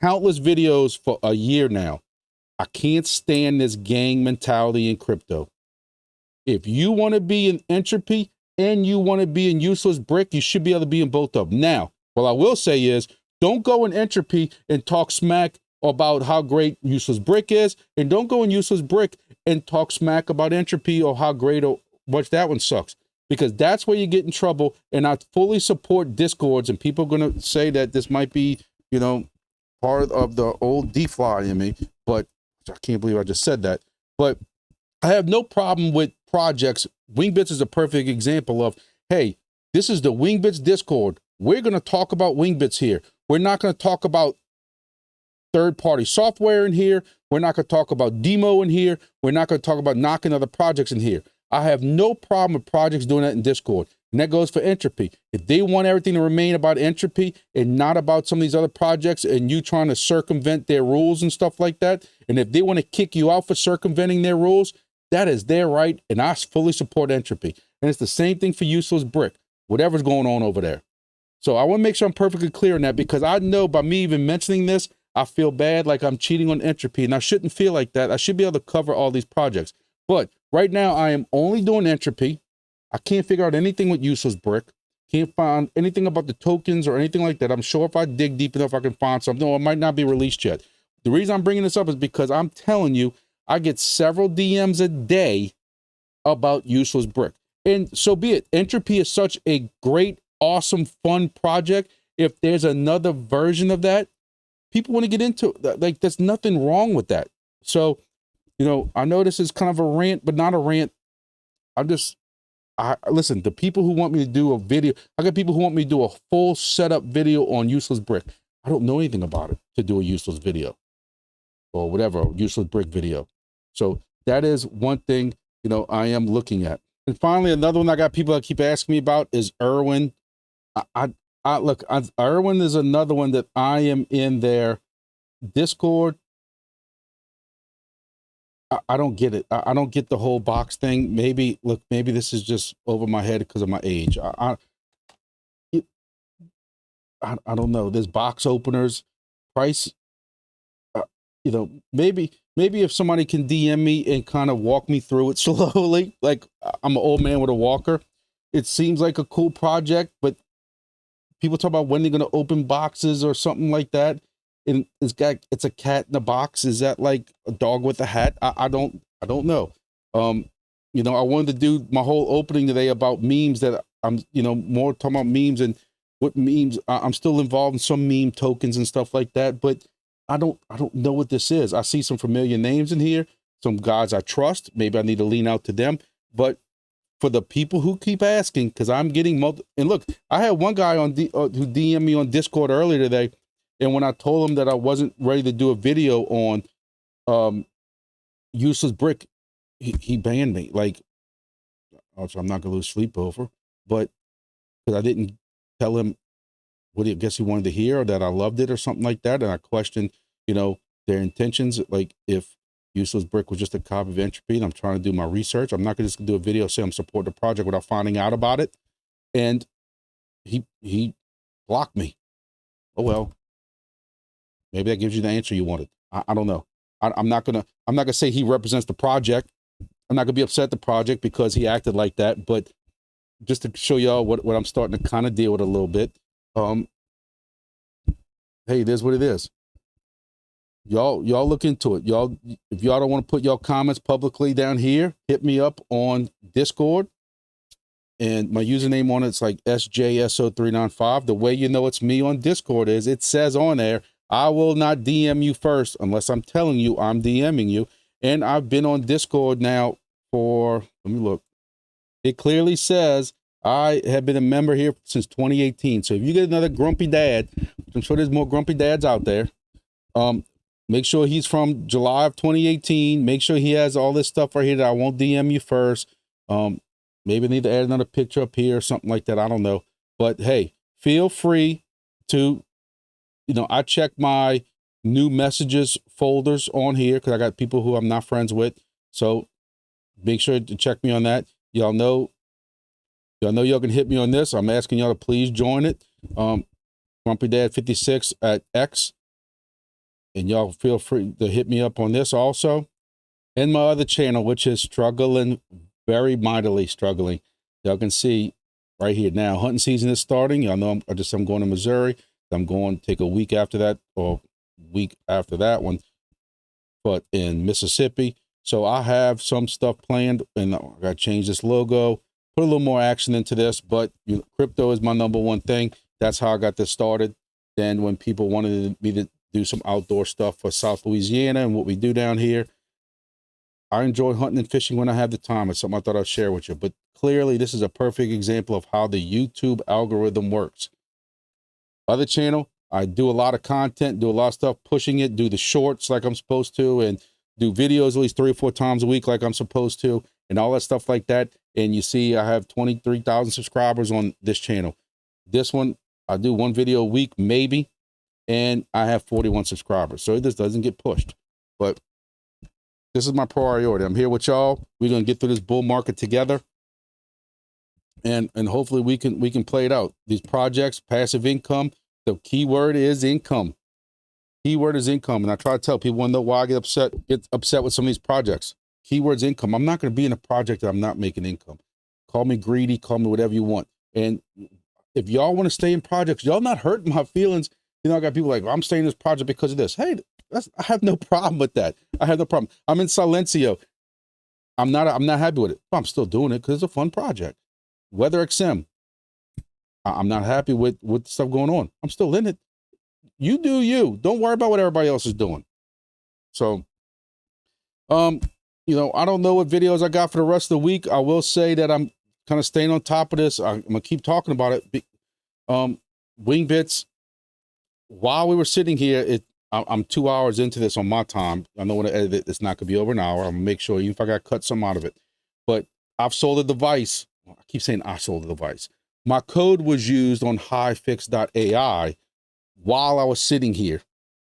countless videos for a year now. I can't stand this gang mentality in crypto. If you want to be in Entropy and you want to be in useless brick, you should be able to be in both of them. Now, what I will say is, don't go in Entropy and talk smack about how great useless brick is, and don't go in useless brick and talk smack about Entropy or how great or much that one sucks, because that's where you get in trouble. And I fully support Discords, and people are going to say that this might be, you know, part of the old DeFi in me, but I can't believe I just said that. But I have no problem with projects. WINGBITS is a perfect example of, hey, This is the WINGBITS Discord. We're going to talk about WINGBITS here. We're not going to talk about third-party software in here. We're not going to talk about DIMO in here. We're not going to talk about knocking other projects in here. I have no problem with projects doing that in Discord. And that goes for Entropy. If they want everything to remain about Entropy and not about some of these other projects and you trying to circumvent their rules and stuff like that, and if they want to kick you out for circumventing their rules, that is their right, and I fully support Entropy. And it's the same thing for Useless Brick, whatever's going on over there. So I want to make sure I'm perfectly clear on that, because I know by me even mentioning this, I feel bad like I'm cheating on Entropy, and I shouldn't feel like that. I should be able to cover all these projects. But right now I am only doing Entropy. I can't figure out anything with Useless Brick. Can't find anything about the tokens or anything like that. I'm sure if I dig deep enough, I can find something, or it might not be released yet. The reason I'm bringing this up is because I'm telling you, I get several DMs a day about Useless Brick. And so be it. Entropy is such a great, awesome, fun project. If there's another version of that, people want to get into it. Like, there's nothing wrong with that. So, you know, I know this is kind of a rant, but not a rant. Listen, the people who want me to do a video, I got people who want me to do a full setup video on Useless Brick. I don't know anything about it to do a useless video or whatever, Useless Brick video. So that is one thing, you know, I am looking at. And finally, another one I got people that keep asking me about is Erwin. Erwin is another one that I am in their Discord. I don't get it. I don't get the whole box thing. Maybe this is just over my head because of my age. I don't know. There's box openers, price. You know, maybe if somebody can DM me and kind of walk me through it slowly, like I'm an old man with a walker. It seems like a cool project, but people talk about when they're going to open boxes or something like that. And it's a cat in a box. Is that like a dog with a hat? I don't know. You know, I wanted to do my whole opening today about memes that I'm, you know, more talking about memes and what memes. I'm still involved in some meme tokens and stuff like that, but I don't know what this is. I see some familiar names in here, some guys I trust. Maybe I need to lean out to them. But for the people who keep asking, because I'm getting and look, I had one guy on who DM'd me on Discord earlier today. And when I told him that I wasn't ready to do a video on Useless Brick, he banned me. Like, also, I'm not gonna lose sleep over, but because I didn't tell him what I guess he wanted to hear, or that I loved it or something like that. And I questioned, you know, their intentions. Like, if Useless Brick was just a copy of Entropy and I'm trying to do my research, I'm not gonna just do a video say I'm supporting the project without finding out about it. And he blocked me. Oh well. Maybe that gives you the answer you wanted. I don't know. I'm not gonna say he represents the project. I'm not gonna be upset at the project because he acted like that. But just to show y'all what I'm starting to kind of deal with a little bit. Hey, it is what it is. Y'all look into it. Y'all, if y'all don't want to put y'all comments publicly down here, hit me up on Discord. And my username on it's like SJSO395. The way you know it's me on Discord is it says on there, I will not DM you first unless I'm telling you I'm DMing you. And I've been on Discord now for, let me look. It clearly says I have been a member here since 2018. So if you get another Grumpy Dad, I'm sure there's more Grumpy Dads out there. Make sure he's from July of 2018. Make sure he has all this stuff right here that I won't DM you first. Maybe I need to add another picture up here or something like that. I don't know. But hey, feel free to, you know, I check my new messages folders on here because I got people who I'm not friends with. So make sure to check me on that. Y'all know y'all can hit me on this. I'm asking y'all to please join it. GrumpyDad56 at X. And y'all feel free to hit me up on this also. And my other channel, which is struggling, very mightily struggling. Y'all can see right here now, hunting season is starting. Y'all know I'm going to Missouri. I'm going to take a week after that, or week after that one, but in Mississippi. So I have some stuff planned, and I got to change this logo, put a little more action into this, but you know, crypto is my number one thing. That's how I got this started. Then when people wanted me to do some outdoor stuff for South Louisiana and what we do down here, I enjoy hunting and fishing when I have the time. It's something I thought I'd share with you. But clearly this is a perfect example of how the YouTube algorithm works. Other channel, I do a lot of content, do a lot of stuff, pushing it, do the shorts like I'm supposed to, and do videos at least 3 or 4 times a week like I'm supposed to, and all that stuff like that. And you see I have 23,000 subscribers on this channel. This one, I do 1 video a week, maybe, and I have 41 subscribers. So this doesn't get pushed. But this is my priority. I'm here with y'all. We're gonna get through this bull market together. And hopefully we can play it out. These projects, passive income, the keyword is income. Keyword is income. And I try to tell people, want to know why I get upset with some of these projects. Keyword's income. I'm not going to be in a project that I'm not making income. Call me greedy, call me whatever you want. And if y'all want to stay in projects, y'all not hurting my feelings. You know, I got people like, well, I'm staying in this project because of this. Hey, I have no problem with that. I have no problem. I'm in Silencio. I'm not happy with it, but I'm still doing it because it's a fun project. WeatherXM. I'm not happy with the stuff going on. I'm still in it. You do you. Don't worry about what everybody else is doing. So, you know, I don't know what videos I got for the rest of the week. I will say that I'm kind of staying on top of this. I'm gonna keep talking about it. WINGBITS. While we were sitting here, I'm 2 hours into this on my time. I know when I edit it, it's not gonna be over an hour. I'm gonna make sure, even if I got to cut some out of it. But I've sold a device. I keep saying I sold a device. My code was used on hivefix.ai while I was sitting here.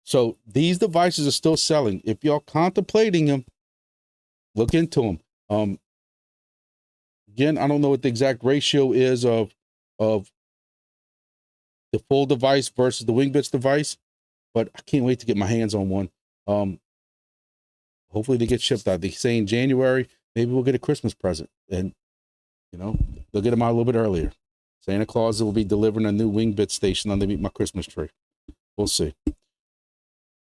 So these devices are still selling. If y'all contemplating them, look into them. Again, I don't know what the exact ratio is of the full device versus the WINGBITS device, but I can't wait to get my hands on one. Hopefully they get shipped out. They say in January, maybe we'll get a Christmas present, and you know, they'll get them out a little bit earlier. Santa Claus will be delivering a new WINGBITS station underneath my Christmas tree. We'll see.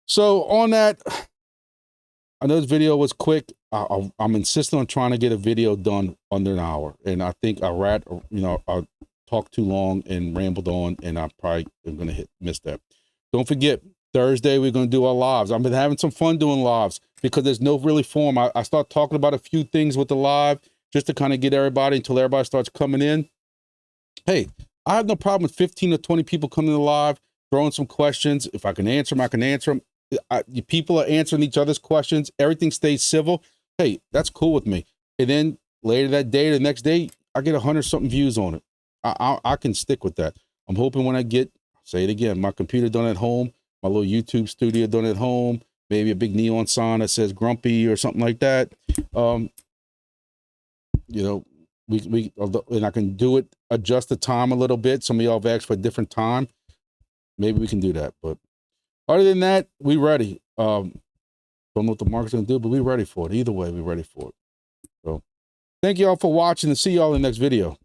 So on that, I know this video was quick. I'm insisting on trying to get a video done under an hour, and I think I talked too long and rambled on, and I probably am gonna miss that. Don't forget, Thursday we're gonna do our lives. I've been having some fun doing lives because there's no really form. I start talking about a few things with the live just to kind of get everybody until everybody starts coming in. Hey, I have no problem with 15 or 20 people coming to live, throwing some questions. If I can answer them, I can answer them. People are answering each other's questions. Everything stays civil. Hey, that's cool with me. And then later that day, the next day, I get 100-something views on it. I can stick with that. I'm hoping when I get, say it again, my computer done at home, my little YouTube studio done at home, maybe a big neon sign that says Grumpy or something like that. You know, and I can do it, adjust the time a little bit. Some of y'all have asked for a different time. Maybe we can do that. But other than that, we ready. Don't know what the market's gonna do, but we ready for it. Either way, we ready for it. So thank y'all for watching, and see y'all in the next video.